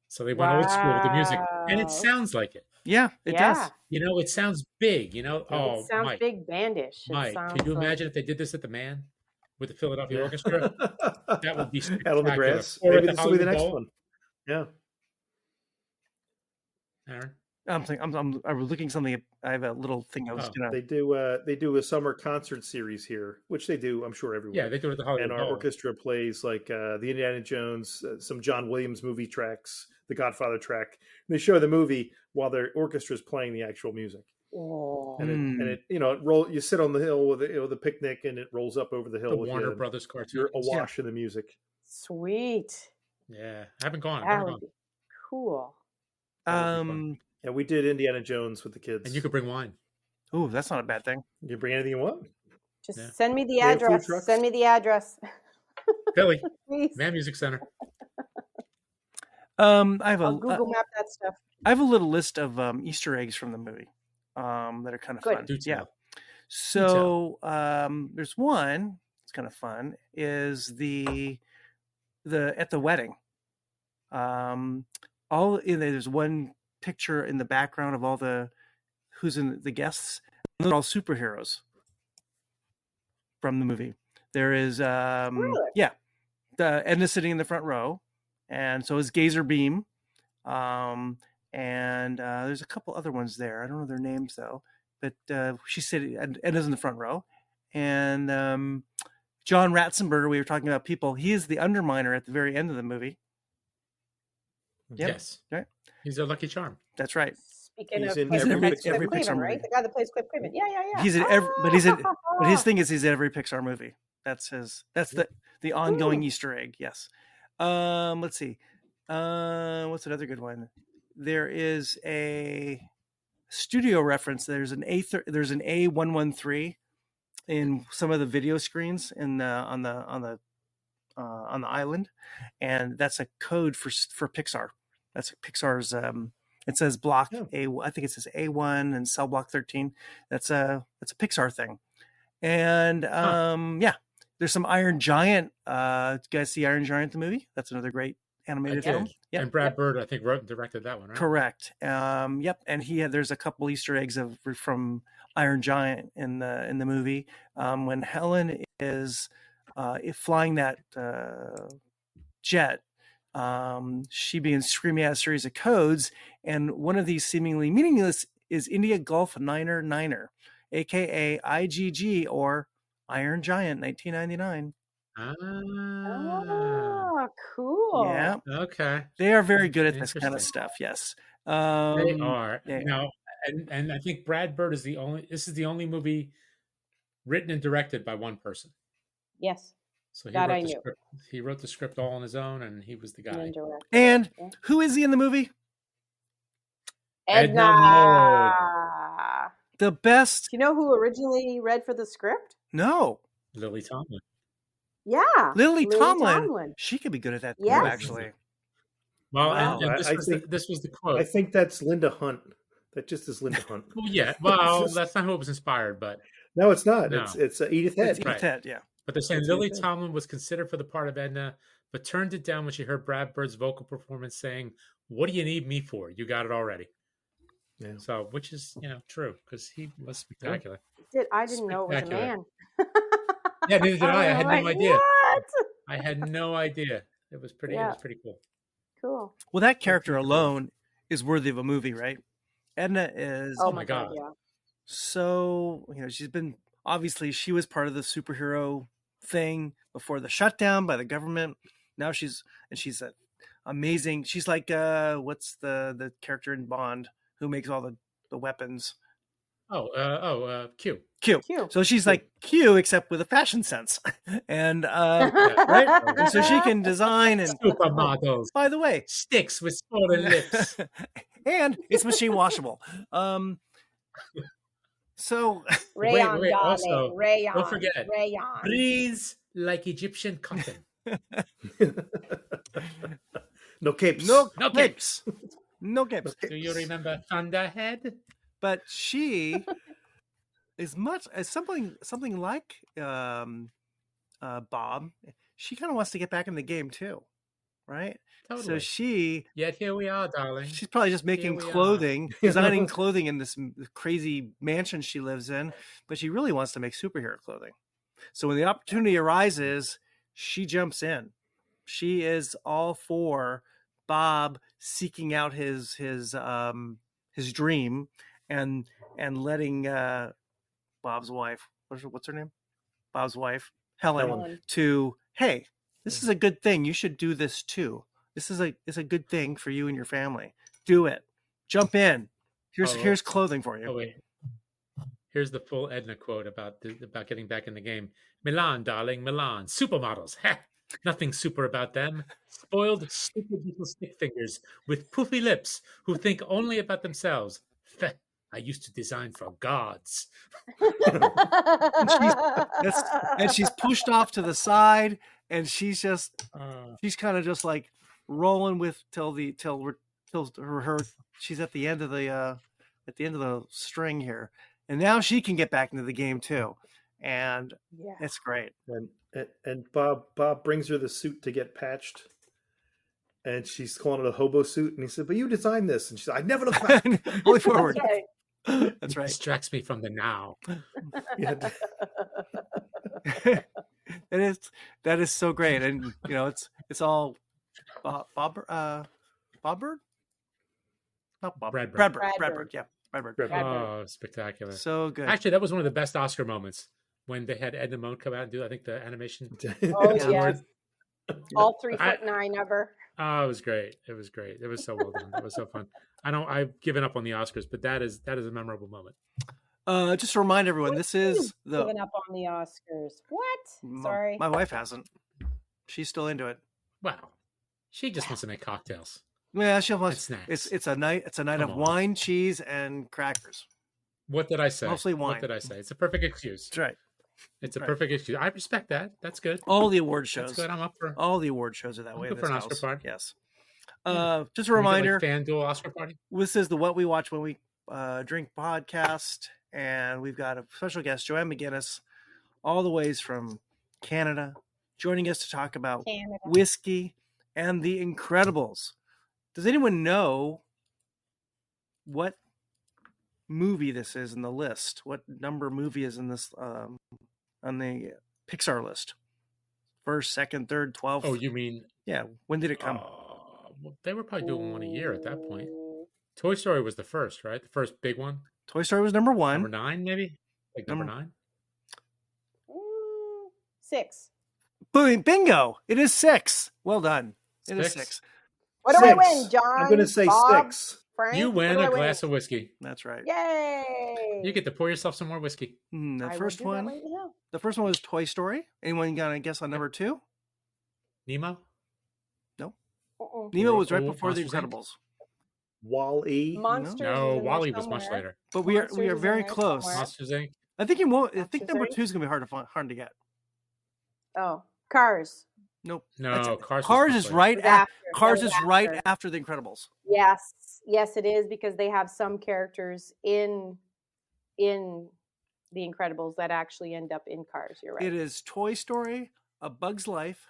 So they went old school with the music, and it sounds like it. Yeah, it does. It sounds big. It sounds Mike, big bandish. Mike, can you imagine if they did this at the Man with the Philadelphia Orchestra? That would be spectacular. Out on the grass. Or Maybe at the this will be the next Hollywood Bowl. one. Yeah. Aaron? I'm looking something. I have a little thing I was gonna. They do a summer concert series here, which they do, I'm sure, everywhere. Yeah, they do it at the Hollywood And Bowl. our orchestra plays like the Indiana Jones, some John Williams movie tracks, the Godfather track. And they show the movie while their orchestra is playing the actual music. Oh. And it it roll. You sit on the hill with the picnic, and it rolls up over the hill. The with Warner Brothers cartoon. You're awash in the music. Sweet. Yeah, I haven't gone. That would be cool. And we did Indiana Jones with the kids. And you could bring wine. Oh, that's not a bad thing. You can bring anything you want. Just send me the have food address. trucks? Send me the address. Philly, Please. Man Music Center. I have I'll Google map that stuff. I have a little list of Easter eggs from the movie that are kind of fun. Do tell. So there's one. It's kind of fun. Is the at the wedding. There's one picture in the background of all who's in the guests. They're all superheroes from the movie. There is Really? Edna's sitting in the front row, and so is Gazer Beam. And there's a couple other ones there. I don't know their names though, but she's sitting. Edna's in the front row, and John Ratzenberger. We were talking about people. He is the underminer at the very end of the movie. Yep. Yes. Right. He's a Lucky Charm. That's right. Speaking He's of in Cliff every Craven, Pixar right? movie. The guy that plays Cliff Craven. Yeah. He's in every, but his thing is he's in every Pixar movie. That's the ongoing Easter egg. Yes. Let's see. What's another good one? There is a studio reference. There's an A113 in some of the video screens on the island, and that's a code for Pixar. That's Pixar's. It says block A. I think it says A1 and cell block 13. That's a Pixar thing, and there's some Iron Giant. Do you guys see Iron Giant the movie? That's another great animated film. Yep. And Brad Bird, I think, wrote and directed that one, right? Correct. Yep. And there's a couple Easter eggs from Iron Giant in the movie when Helen is flying that jet. She begins screaming out a series of codes, and one of these seemingly meaningless is India Gulf Niner Niner, aka IGG or Iron Giant 1999. Oh, cool. Yeah. Okay. They are very good at this kind of stuff. Yes. They are. Yeah. And I think Brad Bird is this is the only movie written and directed by one person. Yes. So he wrote the script all on his own, and he was the guy. And who is he in the movie? Edna. The best. Do you know who originally read for the script? No. Lily Tomlin. Yeah. Lily Tomlin. She could be good at that too, actually. Well, wow. and this was the quote. I think that's Linda Hunt. That just is Linda Hunt. Well, yeah. Well, that's not who it was inspired, but no, it's not. No. It's Edith Head. It's Edith Head, yeah. But they're saying Lily Tomlin was considered for the part of Edna, but turned it down when she heard Brad Bird's vocal performance, saying, "What do you need me for? You got it already." Yeah. So, which is true because he was spectacular. I didn't know it was a man. Yeah, neither did I. I had no idea. What? I had no idea. It was pretty. Yeah. It was pretty cool. Cool. Well, that character alone is worthy of a movie, right? Edna is. Oh my God! Yeah. So she was part of the superhero thing before the shutdown by the government. Now she's amazing. She's like what's the character in Bond who makes all the weapons? Q. So she's like Q except with a fashion sense, and right. And so she can design and supermodels. By the way, sticks with swollen lips, and it's machine washable. So rayon, wait. darling, Also, rayon, don't forget, rayon. breathes like Egyptian cotton. No capes. No capes. No games. Do you remember Thunderhead? But she is much as something like Bob. She kind of wants to get back in the game too, right? Totally. So Yet here we are, darling. she's probably just making Here we clothing, designing clothing in this crazy mansion she lives in, but she really wants to make superhero clothing. So when the opportunity arises, she jumps in. She is all for Bob seeking out his dream and letting Bob's wife, what's her name? Bob's wife, Helen, to, hey, this is a good thing. You should do this too. This is a good thing for you and your family. Do it. Jump in. Here's clothing for you. Oh wait. Here's the full Edna quote about getting back in the game. Milan, darling, Milan. Supermodels. Ha! Nothing super about them. Spoiled, stupid little stick fingers with poofy lips who think only about themselves. I used to design for gods. and she's pushed off to the side, and she's kind of just like rolling with till her she's at the end of the string here, and now she can get back into the game too, and it's great. And Bob brings her the suit to get patched, and she's calling it a hobo suit, and he said, "But you designed this," and she said, "I never look back." Only forward. That's right. Distracts me from the now. Yeah. That is so great, and it's all Bob Bird? Not Bob. Bradbird. Yeah, Bradbird. Oh, spectacular! So good. Actually, that was one of the best Oscar moments when they had Edna Mode come out and do, I think, the animation. Oh yes, all 3'9" ever. Oh, it was great. It was great. It was so well done. It was so fun. I've given up on the Oscars, but that is a memorable moment. Just to remind everyone, this is giving up on the Oscars. What? Sorry, my wife hasn't. She's still into it. Wow, she just wants to make cocktails. Yeah, she'll want snacks. It's a night of wine, cheese, and crackers. What did I say? Mostly wine. What did I say? It's a perfect excuse. That's right. It's a perfect excuse. I respect that. That's good. All the award shows. That's good. I'm up for all the award shows are that way. Good for an Oscar party. Yes. Just a reminder. FanDuel Oscar party. This is the What We Watch When We Drink podcast, and we've got a special guest, Joanne McGinnis, all the ways from Canada, joining us to talk about whiskey and The Incredibles. Does anyone know what movie this is in the list? What number movie is in this on the Pixar list? First, second, third, 12th? Oh, you mean? Yeah. When did it come? Well, they were probably doing one a year at that point. Toy Story was the first, right? The first big one. Toy Story was number 1. Number 9, maybe? Like number 9? 6. Boom! Bingo! It is 6. Well done. It is 6. What do I win, John? I'm going to say Bob, 6. Frank? You win a glass of whiskey. That's right. Yay! You get to pour yourself some more whiskey. The first one was Toy Story. Anyone got a guess on number 2? Nemo? No. Nemo was right before The Incredibles. Wall-E? Monsters. No, Wall-E was much later. But we are very close. Monsters Inc. I think number 2 is going to be hard to get. Oh, Cars. Nope. No, Cars is right after The Incredibles. Yes, it is, because they have some characters in The Incredibles that actually end up in Cars. You're right. It is Toy Story, A Bug's Life,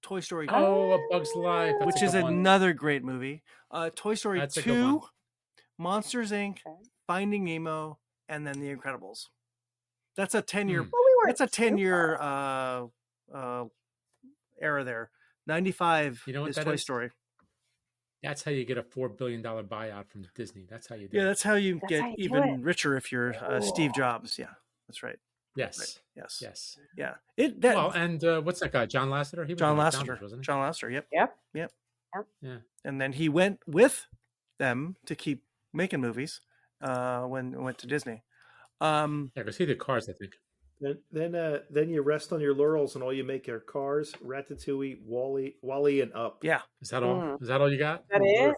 Toy Story 2. Oh, A Bug's Life. That's which is another great movie. Toy Story 2, Monsters Inc., Finding Nemo, and then The Incredibles. That's a 10-year. That's a 10-year era there. 95 is Toy Story. That's how you get a $4 billion buyout from Disney. That's how you do it. Yeah, that's how you get even richer if you're Steve Jobs. Yeah, that's right. Yes. Right. Yes. Yeah. And what's that guy? John Lasseter? He was John Lasseter. Founders, wasn't he? John Lasseter. Yep. Yeah. And then he went with them to keep making movies when it went to Disney. Because he did Cars, I think. Then you rest on your laurels and all you make are Cars, Ratatouille, Wall-E, and Up. Yeah. Is that all? Is that all you got? That is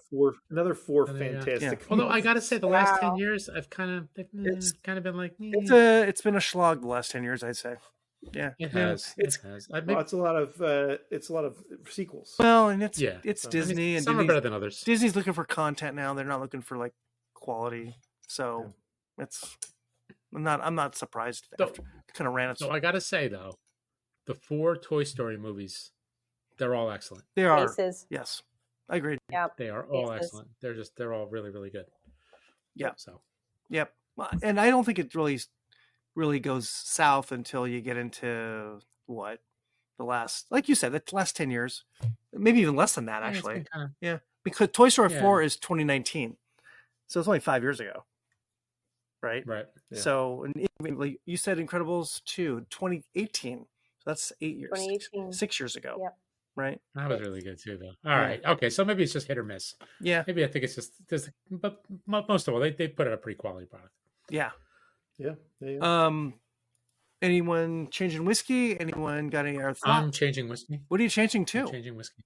another four fantastic. Yeah. Although I got to say, the last 10 years, I've kind of been like, it's been a slog the last 10 years, I'd say. Yeah, It no, has. it's It has. Well, it's a lot of sequels. well, and it's Yeah. it's So, Disney, and some are better than others. Disney's looking for content now. They're not looking for like quality. So it's I'm not surprised. So- After kind of ran its. So I gotta say though, the 4 Toy Story movies, they're all excellent. They are. Faces. Yes, I agree. Yep. They are all Faces. excellent. They're all really, really good. Yep. So Yep. Well, and I don't think it really goes south until you get into what the last, like you said, the last 10 years, maybe even less than that yeah, it's actually. been kinda- Yeah, because Toy Story Yeah. 4 is 2019, so it's only 5 years ago, right? right. Yeah. So, and even, like you said, Incredibles 2, 2018, so that's 8 years, 2018. 6 years ago, Yep. right? That was really good too, though. All right. Okay. So maybe it's just hit or miss. Yeah, Maybe I think it's just, but most of all, they put out a pretty quality product. yeah. Yeah. Anyone changing whiskey? Anyone got any other thoughts? I'm changing whiskey. What are you changing I'm to? changing whiskey.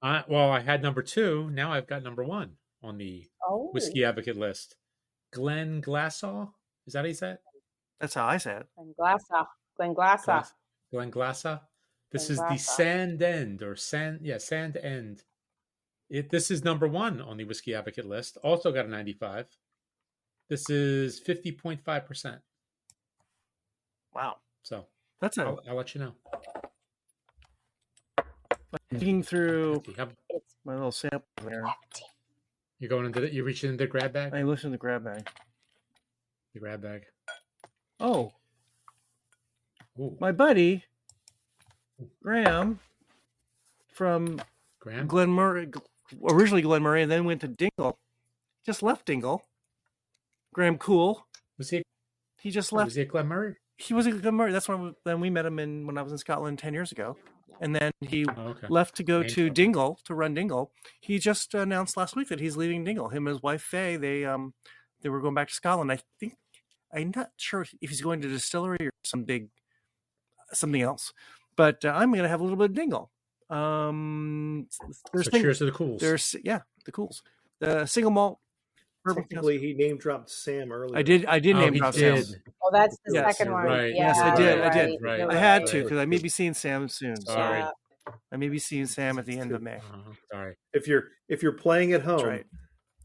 Well, I had number 2. Now I've got number 1 on the Oh. whiskey advocate list. Glenn Glassaw. Is that how you say it? That's how I said it. Glen Glassa. Glenn Glassa. This is the Glassa. Sand End Sand End. This is number 1 on the whiskey advocate list. Also got a 95. This is 50.5%. Wow, So that's a I'll let you know. digging through Empty. It's my little sample there. empty. You're going into you reaching into the grab bag. I listened to grab bag. The grab bag. Oh, Ooh, my buddy Graham from Graham. Glen Murray, originally Glen Murray, and then went to Dingle. Just left Dingle. Graham Cool. Was he? He just left. Was he at Glen Murray? He was at Glen Murray. That's when we met him when I was in Scotland 10 years ago. And then he Oh, okay. left to go to Painful. Dingle to run Dingle. He just announced last week that he's leaving Dingle. Him and his wife Faye, they were going back to Scotland. I'm not sure if he's going to distillery or something else. But I'm going to have a little bit of Dingle. So cheers to the cools. There's the cools. The single malt bourbon. Technically, he name dropped Sam earlier. I did name he drop Sam. did. Oh, that's the Yes, second you're one. right. Yeah, Yes, I did, you're I did. Right. You're I had right. to because I may be seeing Sam soon. So Sorry. Yeah. I may be seeing Sam at the end of May. Sorry. If you're playing at home, That's right.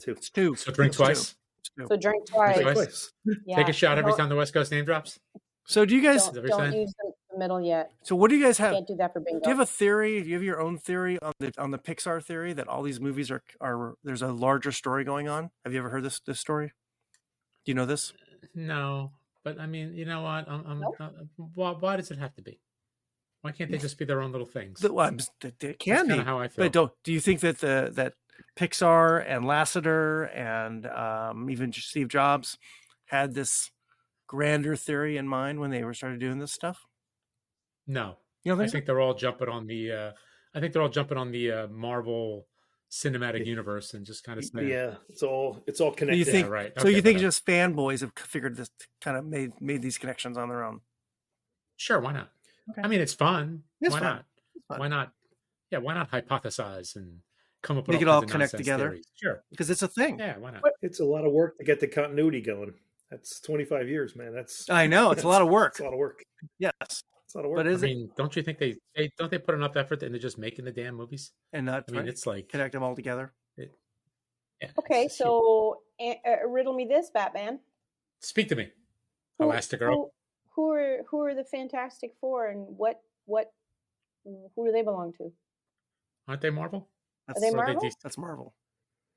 too. It's 2. So drink It's 2. twice. It's 2. So drink Drink twice. twice. Yeah. Take a shot every Don't- time the West Coast name drops. So do you guys? Don't, Is that what don't you're saying? use the middle yet. So what do you guys have? Can't do that for bingo. Do you have a theory? Do you have your own theory on the Pixar theory that all these movies are there's a larger story going on? Have you ever heard this story? Do you know this? No, but I mean, you know what? Why does it have to be? Why can't they just be their own little things? It can That's be. kinda how I feel. But do you think that that Pixar and Lasseter and even Steve Jobs had this grander theory in mind when they started doing this stuff? No, You don't I think so? think they're all jumping on the. I think they're all jumping on the Marvel cinematic universe and just kind of saying, Yeah, it's all connected. You think Yeah, right. so? Okay, You think but, just fanboys have figured this, kind of made these connections on their own? Sure, why not? Okay. I mean, it's fun. It's why fun. not? It's fun. Why not? Yeah, why not hypothesize and come up with Make it kinds all of connect nonsense together? theories? Sure. Because it's a thing. Yeah, why not? It's a lot of work to get the continuity going. That's 25 years, man. That's I know it's a lot of work. It's a lot of work. Yes, It's a lot of work. but I is it mean, don't you think they don't they put enough effort into just making the damn movies? and not I mean, it's like connect them all together? yeah, Okay, it's just huge. so riddle me this, Batman. Speak to me, Who- Elastigirl. Who are the Fantastic Four, and who do they belong to? Aren't they Marvel? That's, they Or Marvel? DC? that's Marvel.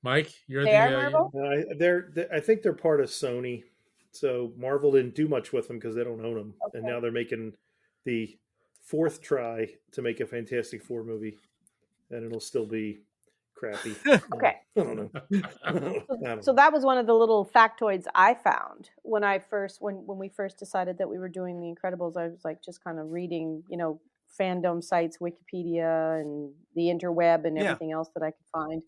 Mike, you're They the are Marvel? I think they're part of Sony. So Marvel didn't do much with them because they don't own them, and Okay. now they're making the 4th try to make a Fantastic Four movie, and it'll still be crappy. Okay. I don't know. I don't know. So that was one of the little factoids I found when we first decided that we were doing The Incredibles. I was like just kind of reading, fandom sites, Wikipedia, and the interweb, and Yeah. everything else that I could find.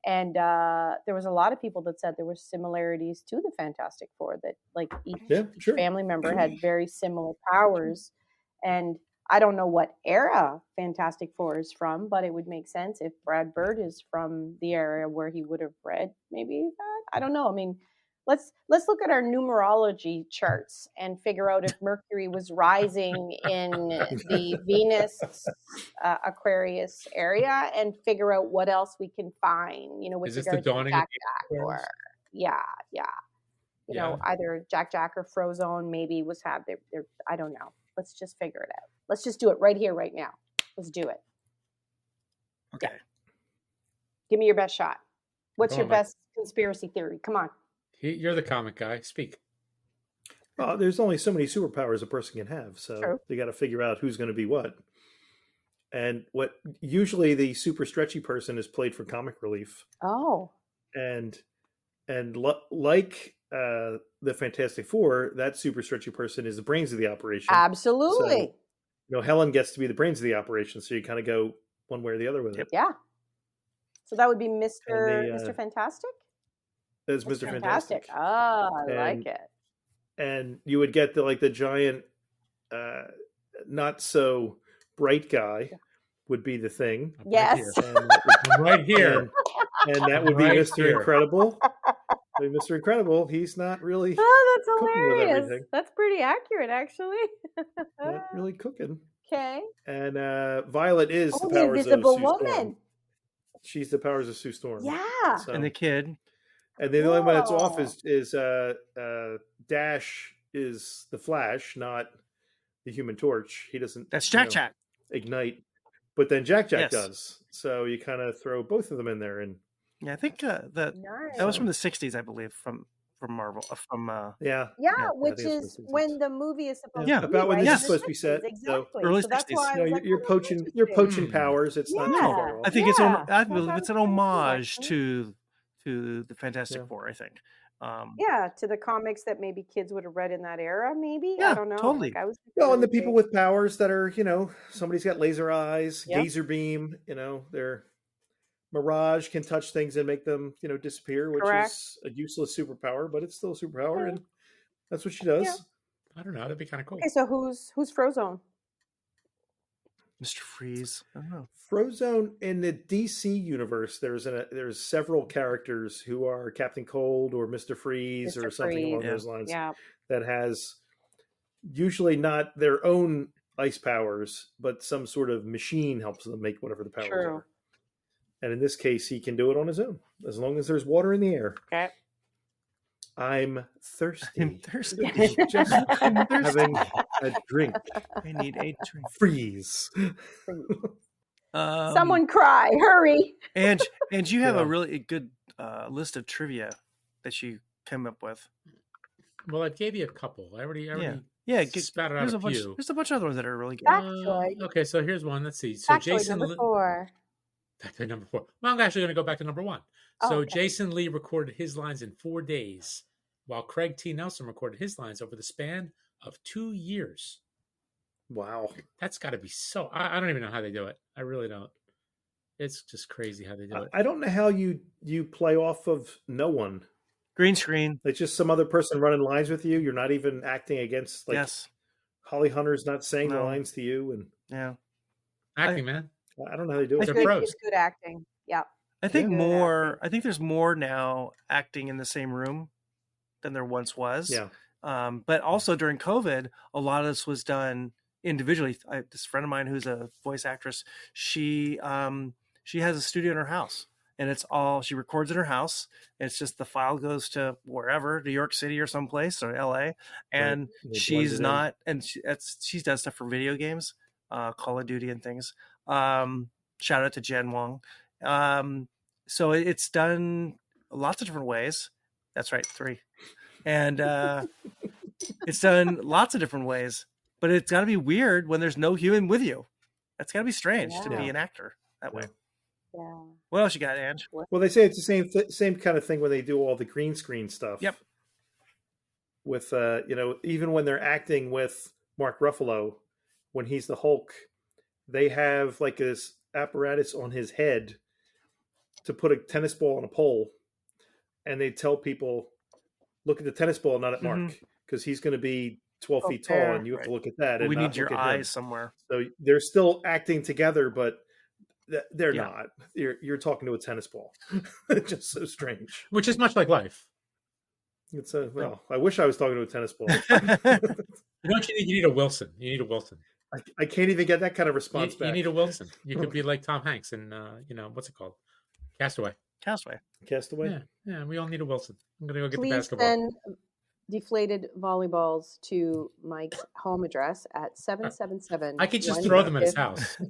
And there was a lot of people that said there were similarities to the Fantastic Four, that like each Yeah, sure. family member had very similar powers. And I don't know what era Fantastic Four is from, but it would make sense if Brad Bird is from the area where he would have read maybe that. I don't know. I mean, let's look at our numerology charts and figure out if Mercury was rising in the Venus Aquarius area, and figure out what else we can find, with Is this the regards to dawning of Jack the or Aquarius? yeah. You know, Yeah. either Jack or Frozone maybe was they're I don't know. Let's just figure it out. Let's just do it right here, right now. Let's do it. Okay. Yeah. Give me your best shot. What's Come your on, Mike. best conspiracy theory? Come on. You're the comic guy. Speak. Well, there's only so many superpowers a person can have, so True. they got to figure out who's going to be what. And what usually the super stretchy person is played for comic relief, Oh. and like the Fantastic Four, that super stretchy person is the brains of the operation. Absolutely. So, Helen gets to be the brains of the operation, so you kind of go one way or the other with it. Yeah. So that would be And Mr. Fantastic? As Mr. Fantastic. Oh, I like And- it. And you would get the giant, not so bright guy would be the Thing. I'm Yes. Right here. And that would I'm right here. and that would be Right Mr. here. Incredible. Mr. Incredible, he's not really Oh, that's cooking with hilarious. everything. That's pretty accurate, actually. not really cooking. Okay. And Violet is Oh, the the powers Invisible of Sue Woman. Storm. She's the powers of Sue Storm. Yeah. So, And the kid. and the only one that's off Cool. is Dash is the Flash, not the Human Torch. He doesn't. That's you know, Jack. ignite, but then Jack Yes. does. So you kind of throw both of them in there, and Yeah, I think that Nice. was from the '60s, I believe, from Marvel. yeah, Yeah, Yeah, which think it's is from the when the movie is supposed Yeah. to be. about when right? this Yes. is supposed to be set. So Exactly. Early So that's 60s. why I was like, you're oh, that's poaching interesting. powers. It's not too Yeah. far off. I think I believe Yeah, it's an that's cool, homage actually. to the Fantastic Yeah. Four, I think. Yeah, to the comics that maybe kids would have read in that era, maybe. Yeah, I don't know. totally. Like, I was Well, and the really people big- with powers that are, somebody's got laser eyes, Yep. gazer beam, their Mirage can touch things and make them, disappear, which Correct. is a useless superpower, but it's still a superpower, Yeah. and that's what she does. Yeah. I don't know. That'd be kind of cool. Okay, so who's Frozone? Mr. Freeze. I don't know. Frozone in the DC universe, there's several characters who are Captain Cold or Mr. Freeze or Mr. something along Freeze. those lines Yeah. that has usually not their own ice powers, but some sort of machine helps them make whatever the powers True. are. And in this case, he can do it on his own, as long as there's water in the air. Okay. I'm thirsty. I'm thirsty. Just having a drink. I need a drink. Freeze. Someone cry! Hurry! And you have Yeah. a really good list of trivia that you came up with. Well, I gave you a couple. I already Yeah, spouted out there's a a bunch. few. There's a bunch of other ones that are really good. Factoid. Okay, so here's one. Let's see. So Factoid Jason number 4. back to number 4. Well, I'm actually going to go back to number 1. Oh, So okay. Jason Lee recorded his lines in 4 days, while Craig T. Nelson recorded his lines over the span of 2 years. Wow. That's got to be so. I don't even know how they do it. I really don't. It's just crazy how they do it. I don't know how you play off of no one. Green screen. Like just some other person running lines with you. You're not even acting against, like, Yes. Holly Hunter's not saying the No. lines to you. And Yeah. Acting, man. I don't know how they do It's it. They're good, pros. it's good acting. Yeah. I think Yeah. more. I think there's more now acting in the same room than there once was. Yeah. But also during COVID, a lot of this was done individually. This friend of mine who's a voice actress, she has a studio in her house, and it's all she records in her house. It's just the file goes to wherever, New York City or someplace or LA, and They blend she's it in. not. And she does stuff for video games, Call of Duty and things. Shout out to Jen Wong. So it's done lots of different ways. That's right, 3. And it's done lots of different ways, but it's got to be weird when there's no human with you. That's got to be strange to be Yeah. an actor that way. Yeah. What else you got, Ange? Well, they say it's the same kind of thing when they do all the green screen stuff. Yep. With even when they're acting with Mark Ruffalo, when he's the Hulk, they have like this apparatus on his head to put a tennis ball on a pole, and they tell people, look at the tennis ball, not at Mark, because he's going to be 12 feet tall, there. and you have to Right. look at that. And We not need your look at him. eyes somewhere. So they're still acting together, but they're Yeah. not. You're talking to a tennis ball. It's just so strange. Which is much like life. It's a well. I wish I was talking to a tennis ball. You need a Wilson. You need a Wilson. I can't even get that kind of You, response you back. need a Wilson. You could be like Tom Hanks in what's it called? Castaway. Castaway. Castaway. Yeah. We all need a Wilson. I'm gonna go get the Please basketball. send deflated volleyballs to Mike's home address at 777. I could just throw them at his house. You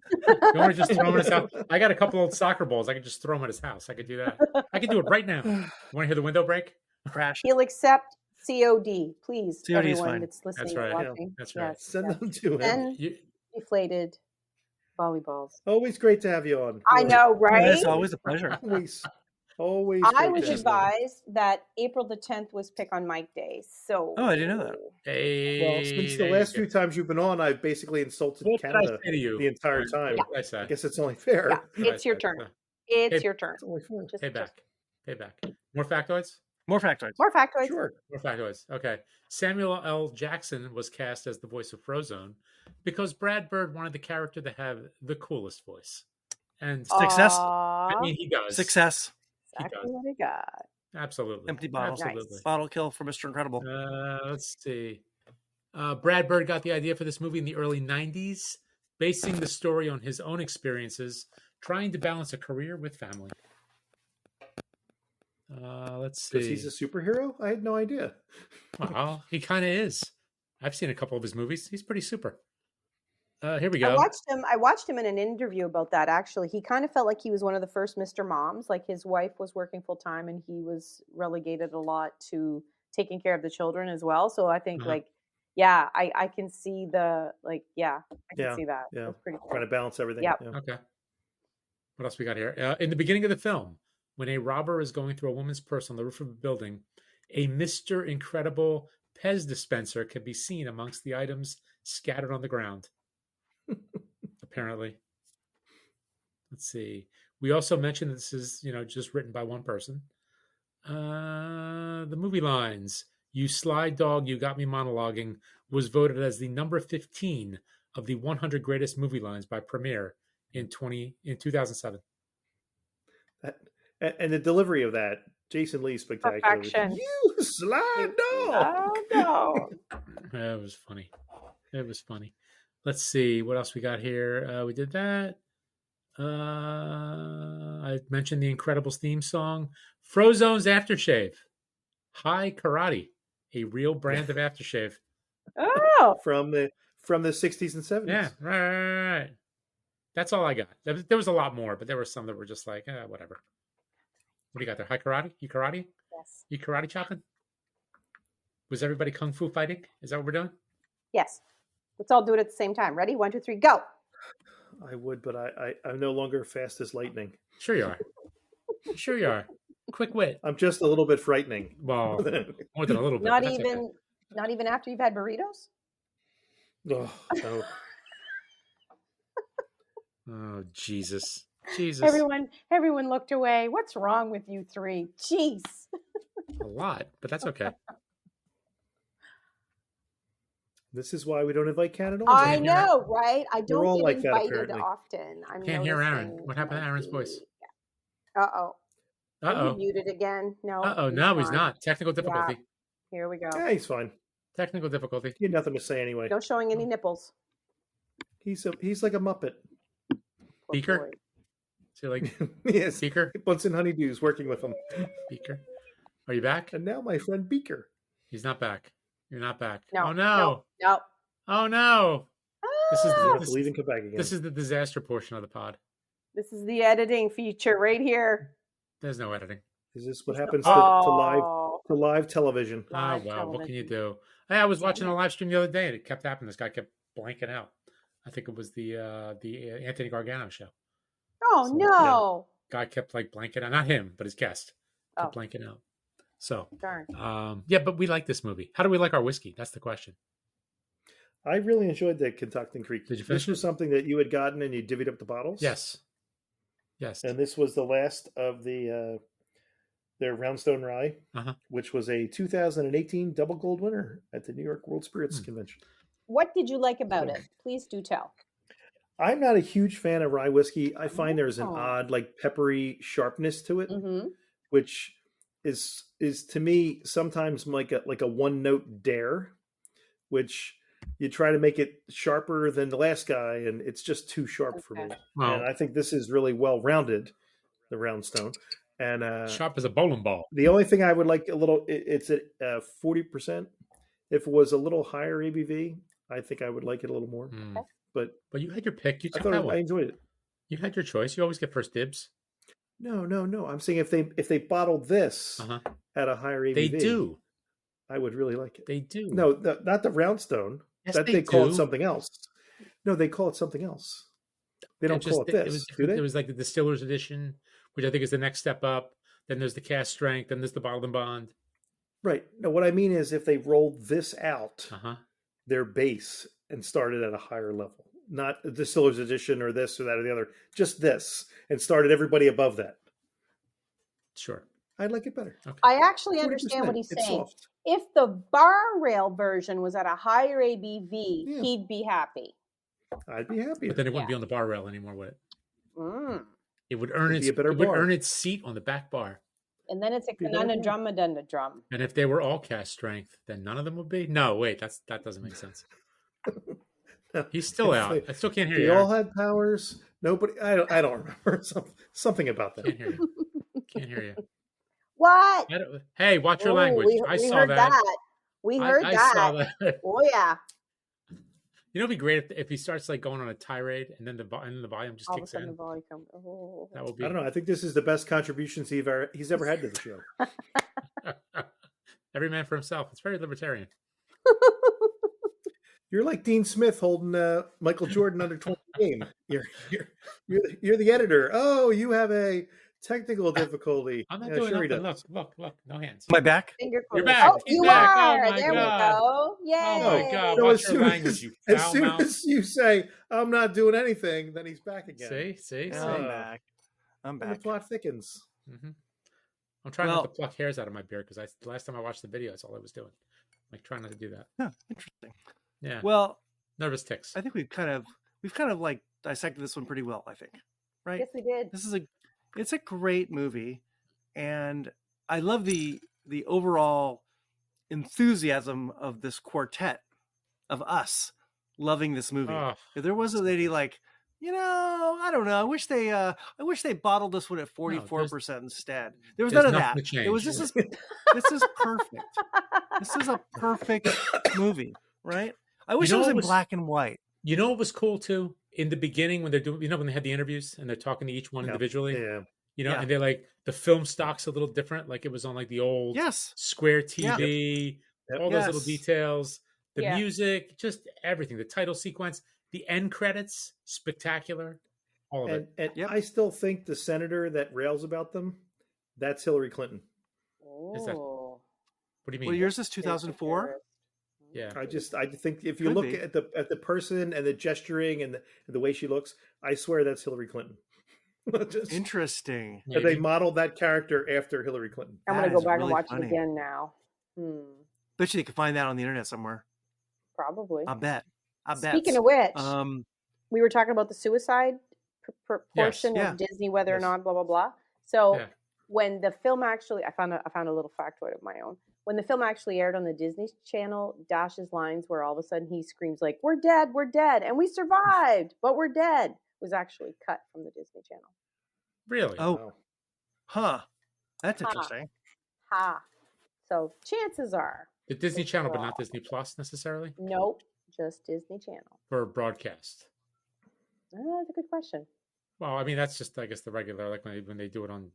want to just throw them at his house? I got a couple old soccer balls. I could just throw them at his house. I could do that. I could do it right now. You want to hear the window break? Crash. He'll accept COD, please. COD is everyone fine. that's listening That's right. and watching. That's right. Yes, Send yes. them to him. Send You, deflated volleyballs. Always great to have you on. I know, right? It's always a pleasure. Always. I great was to have you on. advised that April the 10th was Pick on Mike Day. So Oh, I didn't know that. hey, Well, since the last few times you've been on, I've basically insulted What did I Canada say to you? the entire time. What did I say? I guess it's only fair. Yeah, it's your turn. It's your turn. It's only fair. Just- Payback. More factoids? More factoids. More factoids. Sure. More factoids. Okay. Samuel L. Jackson was cast as the voice of Frozone because Brad Bird wanted the character to have the coolest voice. And Success. Aw, I mean, he does. Success. exactly what I got. Absolutely. Empty bottle. Absolutely. Nice. Bottle kill for Mr. Incredible. Let's see. Brad Bird got the idea for this movie in the early 90s, basing the story on his own experiences, trying to balance a career with family. Let's see. Because he's a superhero? I had no idea. Well, he kind of is. I've seen a couple of his movies. He's pretty super. Here we I go. watched him in an interview about that. Actually, he kind of felt like he was one of the first Mr. Moms. Like his wife was working full time, and he was relegated a lot to taking care of the children as well. So I think, Uh-huh. I can see I can see that. Yeah. That's pretty cool. Trying to balance everything. Yep. Yeah. Okay. What else we got here? In the beginning of the film, when a robber is going through a woman's purse on the roof of a building, a Mr. Incredible Pez dispenser can be seen amongst the items scattered on the ground. Apparently. Let's see. We also mentioned that this is, just written by one person. The movie lines. You sly dog, you got me monologuing was voted as the number 15 of the 100 greatest movie lines by Premiere in 2007. And the delivery of that, Jason Lee spectacular. Perfection. You sly dog. Oh no! It was funny. It was funny. Let's see what else we got here. We did that. I mentioned the Incredibles theme song. Frozone's aftershave. High Karate, a real brand of aftershave. Oh, From the 60s and 70s. Yeah, right. That's all I got. There was a lot more, but there were some that were just like, whatever. What do you got there? High karate? You karate? yes, You karate chopping? Was everybody kung fu fighting? Is that what we're doing? yes. Let's all do it at the same time. Ready? 1, 2, 3, go! I would, but I'm no longer fast as lightning. Sure you are. Sure you are. Quick wit. I'm just a little bit frightening. Well, more than a little bit. Not but that's even, okay. not even after you've had burritos. Oh, no. Oh, Jesus. Jesus. Everyone looked away. What's wrong with you three? Jeez. A lot, but that's okay. This is why we don't invite Canada on. I know, right? I don't all get like that, invited apparently. often. I'm Can't hear Aaron. noticing, What happened to Aaron's voice? Uh-oh. Are you Uh-oh. muted again? No. Uh-oh. No, he's not. Technical difficulty. Here we go. Yeah, he's fine. Technical difficulty. He had nothing to say anyway. No showing any nipples. He's like a Muppet. Poor Beaker? boy. So like Yes. Beaker? Bunsen Honeydews working with him. Beaker. Are you back? And now my friend Beaker. He's not back. You're not back. No. Oh no. No. Oh no. This is You Ah, have to leave and come back again. This is the disaster portion of the pod. this is the editing feature right here. There's no editing. Is this what happens Oh. to live television? Oh Live well, what can you television. do? Hey, I was watching a live stream the other day and it kept happening. This guy kept blanking out. I think it was the Anthony Gargano show. Oh, no. Guy kept like blanking out. Not him, but his guest kept Oh. blanking out. So Darn. yeah, but we like this movie. How do we like our whiskey? That's the question. I really enjoyed the Kentucky Creek. Did you finish This was something that you had gotten and you divvied up the bottles? Yes. Yes. And this was the last of their Roundstone Rye, Uh-huh. which was a 2018 double gold winner at the New York World Spirits Convention. What did you like about it? Please do tell. I'm not a huge fan of rye whiskey. I find there's an Oh. odd, like peppery sharpness to it, Mm-hmm. which is is to me sometimes like a one note dare, which you try to make it sharper than the last guy, and it's just too sharp for me. Well, And I think this is really well rounded, the Roundstone. And sharp as a bowling ball. the only thing I would like a little, it's at 40%. If it was a little higher ABV, I think I would like it a little more. Mm. But you had your pick. You I took thought that one. I enjoyed it. You had your choice. You always get first dibs. No. I'm saying if they bottled this at a higher ABV, They do. I would really like it. They do. No, not the Roundstone. Yes, that they call it something else. No, they call it something else. They don't call it this. Do they? It was like the Distiller's Edition, which I think is the next step up. Then there's the cast strength. Then there's the bottled and bond. Right. No, what I mean is if they rolled this out, their base, and started at a higher level, not the Distiller's Edition or this or that or the other, just this, and started everybody above that. Sure. I'd like it better. Okay. I actually understand what he's It's saying. soft. If the bar rail version was at a higher ABV, he'd be happy. I'd be happy. But then it wouldn't be on the bar rail anymore, would it? Mm. It would earn It'd be a better it would bar. earn its seat on the back bar. And then it's a Be a better kanana drum. And if they were all cast strength, then none of them would be. No, wait, that doesn't make sense. He's still If out. they- I still can't hear They you. all Aaron. had powers. Nobody. I don't remember something about that. Can't hear you. Can't hear you. What? Hey, watch your Oh, language. we I saw heard that. We heard I that. saw that. Oh yeah. You know, it'd be great if he starts like going on a tirade and then the volume just All of a kicks sudden the in. volume comes. Oh. That would be. I don't know. I think this is the best contributions he's ever had to the show. Every man for himself. It's very libertarian. You're like Dean Smith holding Michael Jordan under 20 game. You're the editor. Oh, you have a technical difficulty. I'm not Yeah, doing sure he nothing. does. Look, no hands. Am I back? Finger You're quotes. back. Oh, He's you back. are. Oh, my There God. we go. Yay. Oh my God! So Watch as your soon language, you as foul soon mouth. as you say I'm not doing anything, then he's back again. See. I'm back. I'm And the back. plot thickens. Mm-hmm. I'm trying not to pluck hairs out of my beard because the last time I watched the video, that's all I was doing. Like trying not to do that. Huh, interesting. Yeah. Well, Nervous ticks. I think we've kind of like dissected this one pretty well, I think. Right? Yes, we did. It's a great movie, and I love the overall enthusiasm of this quartet of us loving this movie. Oh, If there was a lady like, I don't know. I wish they bottled this one at 44% instead. There was there's none of nothing that. to change. It was this is perfect. This is a perfect movie, right? I wish know it was what in was- black and white. You know what was cool too? In the beginning when they're doing, when they had the interviews and they're talking to each one individually, Yeah. Yeah. and they're like, the film stock's a little different. Like it was on like the old Yes. square TV, Yep. all those little Yes. details, the Yeah. music, just everything, the title sequence, the end credits, spectacular. All of it. And Yep. I still think the senator that rails about them, that's Hillary Clinton. Is that- Oh. What do you mean? Well, yours is 2004. Yeah. I think if you Could look be. at the person and the gesturing and the way she looks, I swear that's Hillary Clinton. Just, Interesting. that they modeled that character after Hillary Clinton. I'm That gonna go is back really and watch funny. it again now. Bet you can find that on the internet somewhere. Probably. I bet. Speaking of which, we were talking about the suicide portion yeah. of Disney, whether or Yes. not blah blah blah. So Yeah. when the film actually, I found a little factoid of my own. When the film actually aired on the Disney Channel, Dash's lines where all of a sudden he screams like, we're dead, and we survived, but we're dead," was actually cut from the Disney Channel. Really? Oh, Wow. huh. That's Huh. interesting. Ha. So chances are, The Disney it's Channel, but wrong. not Disney Plus necessarily Nope, just Disney Channel. for broadcast. That's a good question. Well, I mean, that's just, I guess, the regular, like when they do it on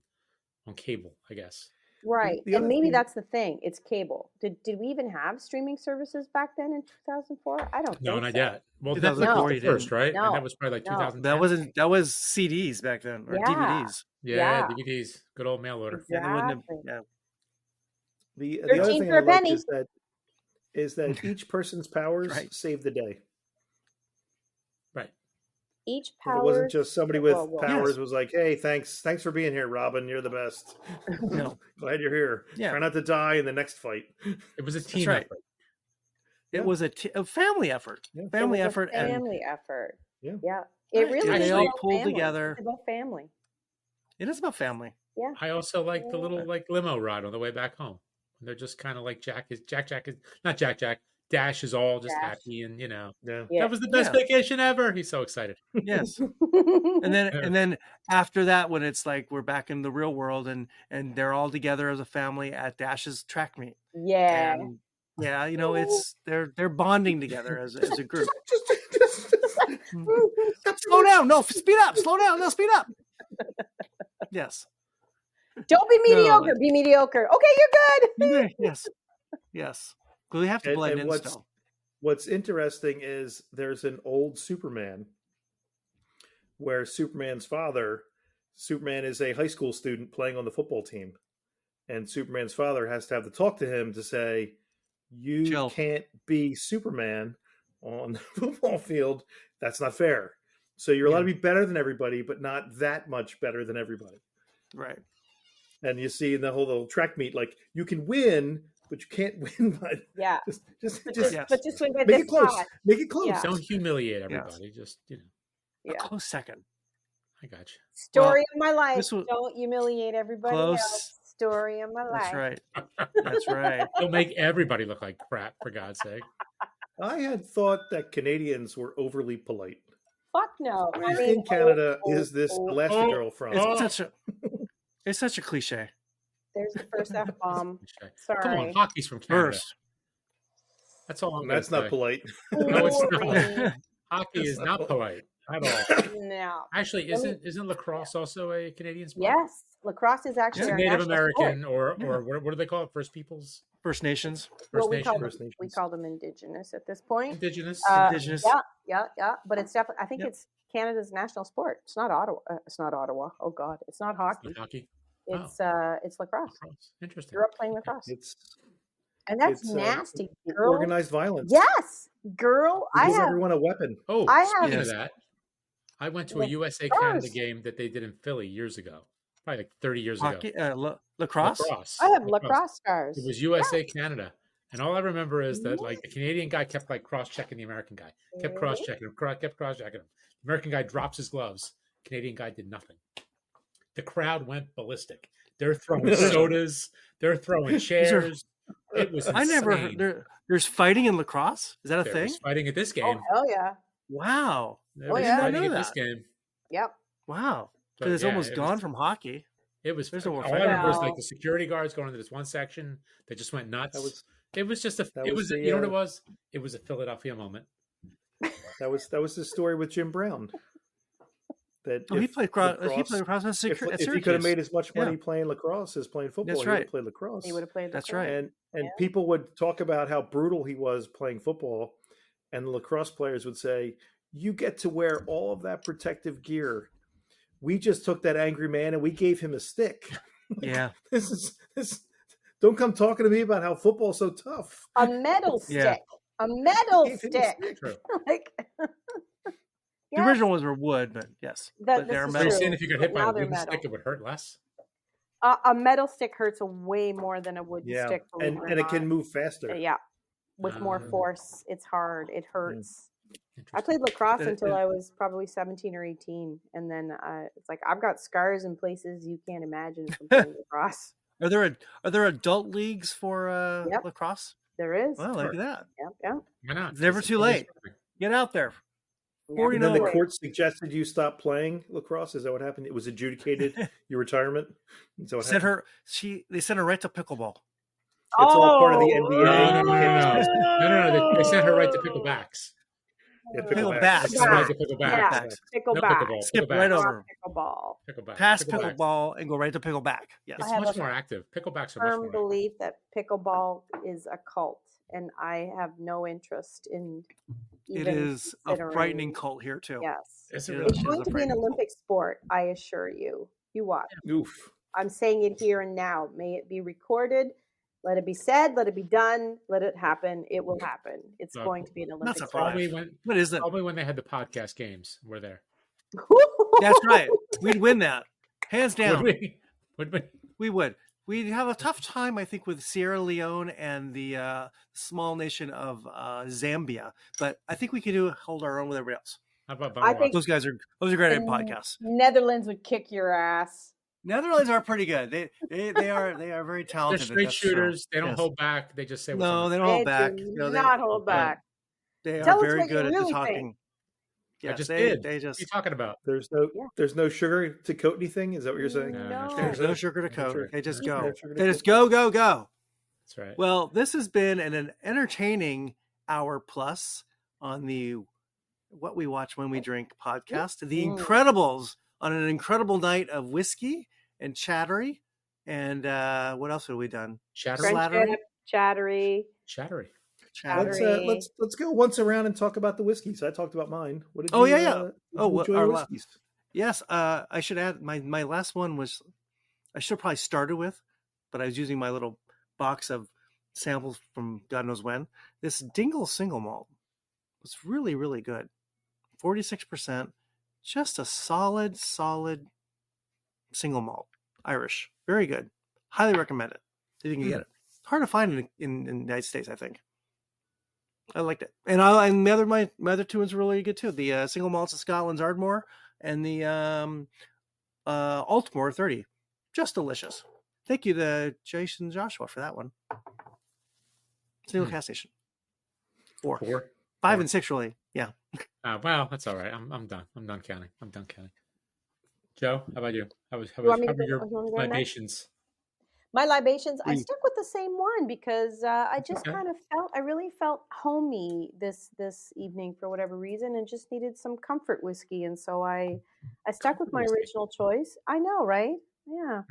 cable, I guess. Right. The And other maybe thing- that's the thing. It's cable. Did we even have streaming services back then in 2004? I don't No, think not so. yet. Well, Netflix 2004 was you the first, didn't. right? No. And that was probably like No. 2010. That was CDs back then or Yeah. DVDs. Yeah, Yeah. DVDs. Good old mail order. Yeah, they wouldn't have. Exactly. Yeah. The other 13 thing for I a like penny. is that each person's powers Right. save the day. Right. Each It power. wasn't just somebody with Whoa, whoa. powers Yes. was like, "Hey, thanks for being here, Robin. You're the best. No. Glad you're here. Yeah. Try not to die in the next fight." It was a team right. effort. It Yeah. was a family effort. Yeah. Family It was a effort. And family effort. Yeah. Yeah. It Right. really They is all about pulled family. together. It's about family. it is about family. Yeah. I also like the little like limo ride on the way back home. They're just kind of like Jack is not Jack. Dash is all just Dash. happy and Yeah. Yeah. that was the best vacation ever. He's so excited. Yes. And then after that, when it's like we're back in the real world and they're all together as a family at Dash's track meet. Yeah. And yeah, you know, it's they're bonding together as a group. Slow down. No, speed up. Slow down. No, speed up. Yes. Don't be mediocre. No. Be mediocre. Okay, you're good. Yes. Yes. Well, we have to blend in still. What's interesting is there's an old Superman where Superman is a high school student playing on the football team. And Superman's father has to have to talk to him to say, you can't be Superman on the football field. That's not fair. So you're allowed to be better than everybody, but not that much better than everybody. Right. And you see in the whole little track meet, like you can win, but you can't win by just win by make this it close. spot. Make it close. Don't humiliate everybody. Just a close second. I got you. Story of my life. Don't humiliate everybody else. Story of my life. That's right. That's right. Don't make everybody look like crap, for God's sake. I had thought that Canadians were overly polite. Fuck no. I mean, in Canada is this Elastigirl from? It's such a cliche. There's the first F-bomb. Sorry. Come on, hockey's from Canada. That's all. That's not polite. No, it's not. Hockey is not polite at all. No. Actually, isn't lacrosse also a Canadian sport? Yes, lacrosse is actually our Native national American sport. or what do they call it? First Peoples? First Nations. We call them Indigenous at this point. Indigenous. Indigenous. Yeah. But it's definitely. I think it's Canada's national sport. It's not Ottawa. It's not Ottawa. Oh God, it's not hockey. It's not hockey. It's lacrosse. Interesting. Grew up playing lacrosse. And that's nasty. Organized violence. Yes, girl. Give everyone a weapon. Oh, speaking of that, I went to a USA Canada game that they did in Philly years ago, probably like 30 years ago. Lacrosse. I have lacrosse scars. It was USA Canada, and all I remember is that like the Canadian guy kept like cross-checking the American guy, kept cross-checking him. The American guy drops his gloves. Canadian guy did nothing. The crowd went ballistic. They're throwing sodas. They're throwing chairs. It was insane. I never heard there's fighting in lacrosse. Is that a thing? Fighting at this game. Oh hell yeah! Wow. Fighting at this game. Yep. Wow. Because it's almost gone from hockey. It was. There's all I remember was like the security guards going into this one section that just went nuts. It was just you know what it was? It was a Philadelphia moment. That was the story with Jim Brown. That he played lacrosse. If he could have made as much money playing lacrosse as playing football, he would have played lacrosse. He would have played lacrosse. That's right. And people would talk about how brutal he was playing football, and the lacrosse players would say, "You get to wear all of that protective gear. We just took that angry man and we gave him a stick." Yeah. This. Don't come talking to me about how football's so tough. A metal stick. A metal stick. Like. The original ones were wood, but yes. But they're metal. You're saying if you got hit by a wooden stick, it would hurt less? A metal stick hurts way more than a wooden stick. And it can move faster. Yeah. With more force. It's hard. It hurts. I played lacrosse until I was probably 17 or 18. And then it's like I've got scars in places you can't imagine from playing lacrosse. Are there adult leagues for lacrosse? There is. Well, look at that. Yeah. Why not? It's never too late. Get out there. And then the court suggested you stop playing lacrosse. Is that what happened? It was adjudicated your retirement. So what they sent her right to pickleball. It's all part of the NBA. No. They sent her right to picklebacks. Yeah, picklebacks. Right to picklebacks. Picklebacks. Skip right over. Pickleball. Pass pickleball and go right to pickleback. Yes. It's much more active. Picklebacks are much more active. Firm belief that pickleball is a cult, and I have no interest in. It is a frightening cult here too. Yes, it's going to be an Olympic sport. I assure you. You watch. Oof. I'm saying it here and now. May it be recorded. Let it be said. Let it be done. Let it happen. It will happen. It's going to be an Olympic sport. What is it? Probably when they had the podcast games, we're there. That's right. We'd win that, hands down. Would we would. We'd have a tough time, I think, with Sierra Leone and the small nation of Zambia, but I think we could hold our own with everybody else. How about I think those are great at podcasts. Netherlands would kick your ass. Netherlands are pretty good. They are very They're talented. straight That's true. shooters. They don't Yes. hold back. They just say what's on No, their they don't hold They back. do No, not hold back. they are Tell us very what you good at the really talking. think. Yes, just they did. they What are you just talking about? There's Yeah. no sugar to coat anything. Is that what you're saying? No. there's no sugar to No coat. sugar. They just No. go. No sugar to They just coat. go. That's right. Well, this has been an entertaining hour plus on the What We Watch When We Drink podcast. The Incredibles on an incredible night of whiskey and chattery. And what else have we done? Chattery. Friendship, chattery. Chattery. Chattery. Let's go once around and talk about the whiskeys. I talked about mine. What did you? Oh, yeah. Did you enjoy our the la- whiskeys? Yes, I should add my last one was I should have probably started with, but I was using my little box of samples from God knows when. This Dingle single malt was really, really good. 46%, just a solid single malt. Irish. Very good. Highly recommend it if you can get it. Hard to find in the United States, I think. I liked it. And my other two ones were really good too. The single malts of Scotland's Ardmore and the Altmore 30. Just delicious. Thank you to Jason Joshua for that one. Single cast station. 4. 5 and 6 really. Yeah. Wow, that's all right. I'm done. I'm done counting. Joe, how about you? How You want me to were go- your you want me to go next? libations? My libations, I stuck with the same one because I just Okay. kind of I really felt homey this evening for whatever reason, and just needed some comfort whiskey, and so I stuck with Comfort my whiskey. original choice. I know, right? Yeah,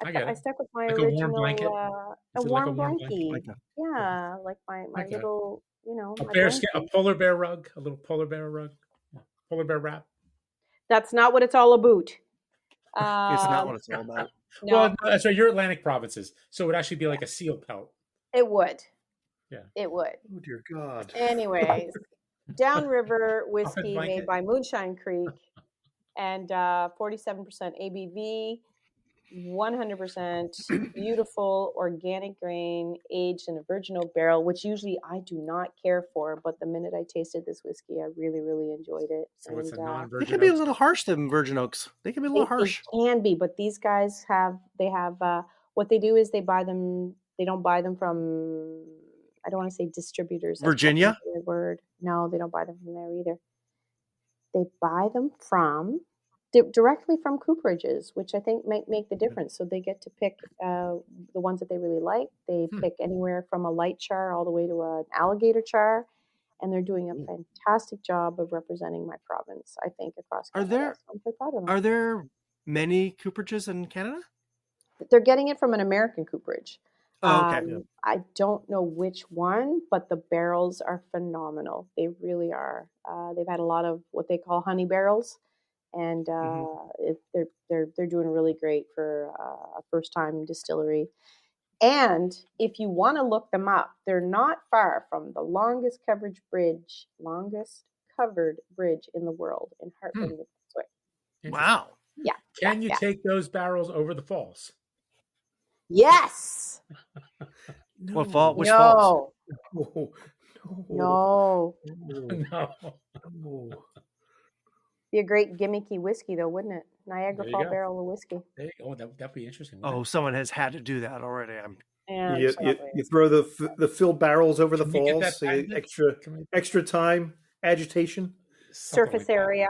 I get I it. stuck with my Like a warm original blanket? a Is it like a warm warm blanket? blankie. Like that. Yeah, like my I get it. little, A my bearskin, a blankie. polar bear rug, a little polar bear rug, polar bear wrap. That's not what it's all about. It's not what it's all about. No, Well, no, that's right. You're Atlantic provinces, so it would actually be like a seal pelt. it would. Yeah. It would. Oh dear God. Anyways, downriver Puffin whiskey blanket. made by Moonshine Creek, and 47% ABV, 100% beautiful organic grain, aged in a virgin oak barrel, which usually I do not care for, but the minute I tasted this whiskey, I really, really enjoyed it. So it's a They non-virgin. can be a oak. little harsh, them Virgin Oaks. They can be a little harsh. It can be, but these guys have what they do is they buy them. They don't buy them from. I don't want to say distributors. That's Virginia? not the right word. No, they don't buy them from there either. They buy them from directly from cooperages, which I think make the difference. So they get to pick the ones that they really like. They pick anywhere from a light char all the way to an alligator char, and they're doing a fantastic job of representing my province, I think, across Canada. So I'm pretty proud of them. Are there many cooperages in Canada? They're getting it from an American cooperage. Oh, okay. I don't know which one, but the barrels are phenomenal. They really are. They've had a lot of what they call honey barrels, and they're doing really great for a first time distillery. And if you want to look them up, they're not far from the longest covered bridge in the world in Heartland, New Brunswick. Wow. Yeah. Can you take those barrels over the falls? Yes. What fall? Which falls? No. No. Be a great gimmicky whiskey, though, wouldn't it? Niagara There you Fall go. barrel of whiskey. Oh, that'd be interesting. Oh, someone has had to do that already. Yeah, You throw the filled barrels over the Can we get falls, that so you patented? extra time, agitation. Something surface like that. area,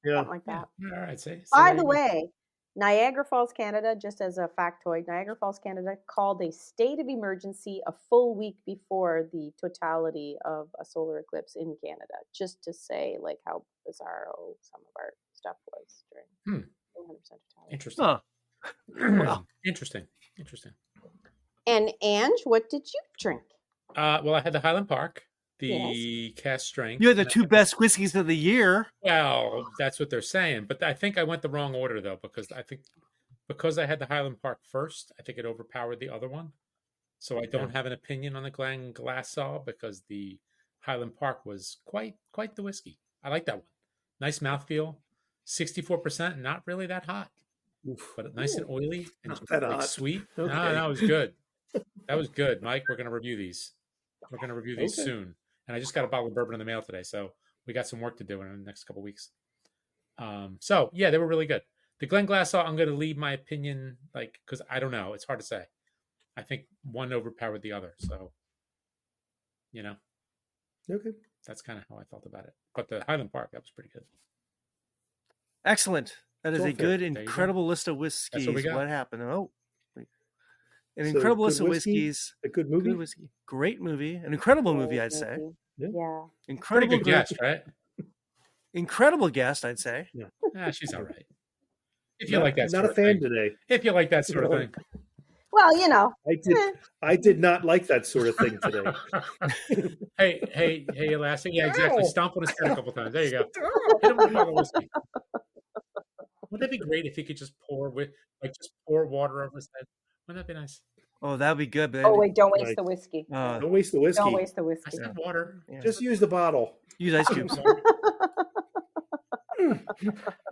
Yeah. something like that. All right. So By there the you go. way, Niagara Falls, Canada, just as a factoid, Niagara Falls, Canada called a state of emergency a full week before the totality of a solar eclipse in Canada, just to say like how bizarre some of our stuff was during 100% totality. Interesting. Huh. Well, interesting. And Ange, what did you drink? Well, I had the Highland Park, the cast strength. You had the two best whiskeys of the year. Well, that's what they're saying, but I think I went the wrong order though, because I had the Highland Park first, I think it overpowered the other one. So I don't have an opinion on the Glen Glassall because the Highland Park was quite the whiskey. I like that one. Nice mouthfeel, 64%, not really that hot, but nice and oily and Not that hot. sweet. Okay. No, that was good. That was good, Mike. We're going to review these. We're going to review these Okay. soon. And I just got a bottle of bourbon in the mail today, so we got some work to do in the next couple of weeks. So yeah, they were really good. The Glenglassaugh, I'm going to leave my opinion, like, because I don't know. It's hard to say. I think one overpowered the other. So, you know, Okay. that's kind of how I felt about it. But the Highland Park, that was pretty good. Excellent. That is It's all a fair. good, There you incredible list of whiskeys. what we got. What happened? Oh, an So, incredible good list of whiskey, whiskeys. A good movie. Good whiskey. Great movie. An incredible movie, I'd say. Yeah. Pretty Incredible good guest, right? Incredible guest, I'd say. She's all right. If you like that Not sort a of fan thing. today. If you like that sort of thing. Well, you know. I did not like that sort of thing today. Hey, Elastic. Yeah, exactly. Stomp on his head a couple times. There you go. Hit him with a bottle of whiskey. Wouldn't that be great if he could just pour water over his head? Wouldn't that be nice? Oh, that'd be good. But Oh wait, don't waste Right. the whiskey. Don't waste the whiskey. Don't waste the I whiskey. said water. yeah. Just use the bottle. use ice cubes. All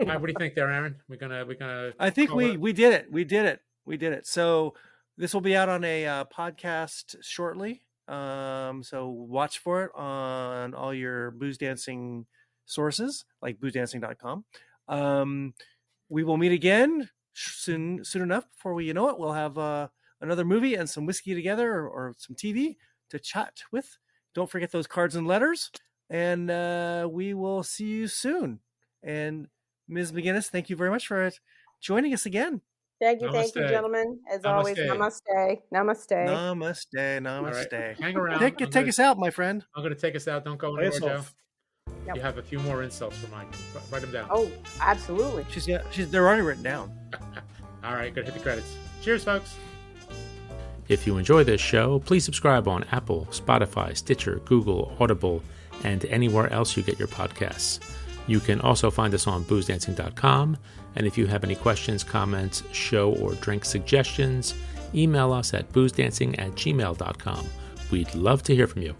right, what do you think there, Aaron? We're gonna. I think call we it? did it. We did it. So this will be out on a podcast shortly. So watch for it on all your booze dancing sources, like boozedancing.com. We will meet again soon enough. Before we, it, we'll have another movie and some whiskey together, or some TV to chat with. Don't forget those cards and letters, and we will see you soon. And Ms. McGinnis, thank you very much for joining us again. Thank you, Namaste. gentlemen. As always, Namaste. namaste. Namaste. All right, hang around. Take us out, my friend. I'm going to take us out. Don't go Play anywhere, us Joe. off. Yep. You have a few more insults for Mike. Write them down. Oh, absolutely. They're already written down. All right, go hit the credits. Cheers, folks. If you enjoy this show, please subscribe on Apple, Spotify, Stitcher, Google, Audible, and anywhere else you get your podcasts. You can also find us on boozedancing.com, and if you have any questions, comments, show or drink suggestions, email us at boozedancing@gmail.com. We'd love to hear from you.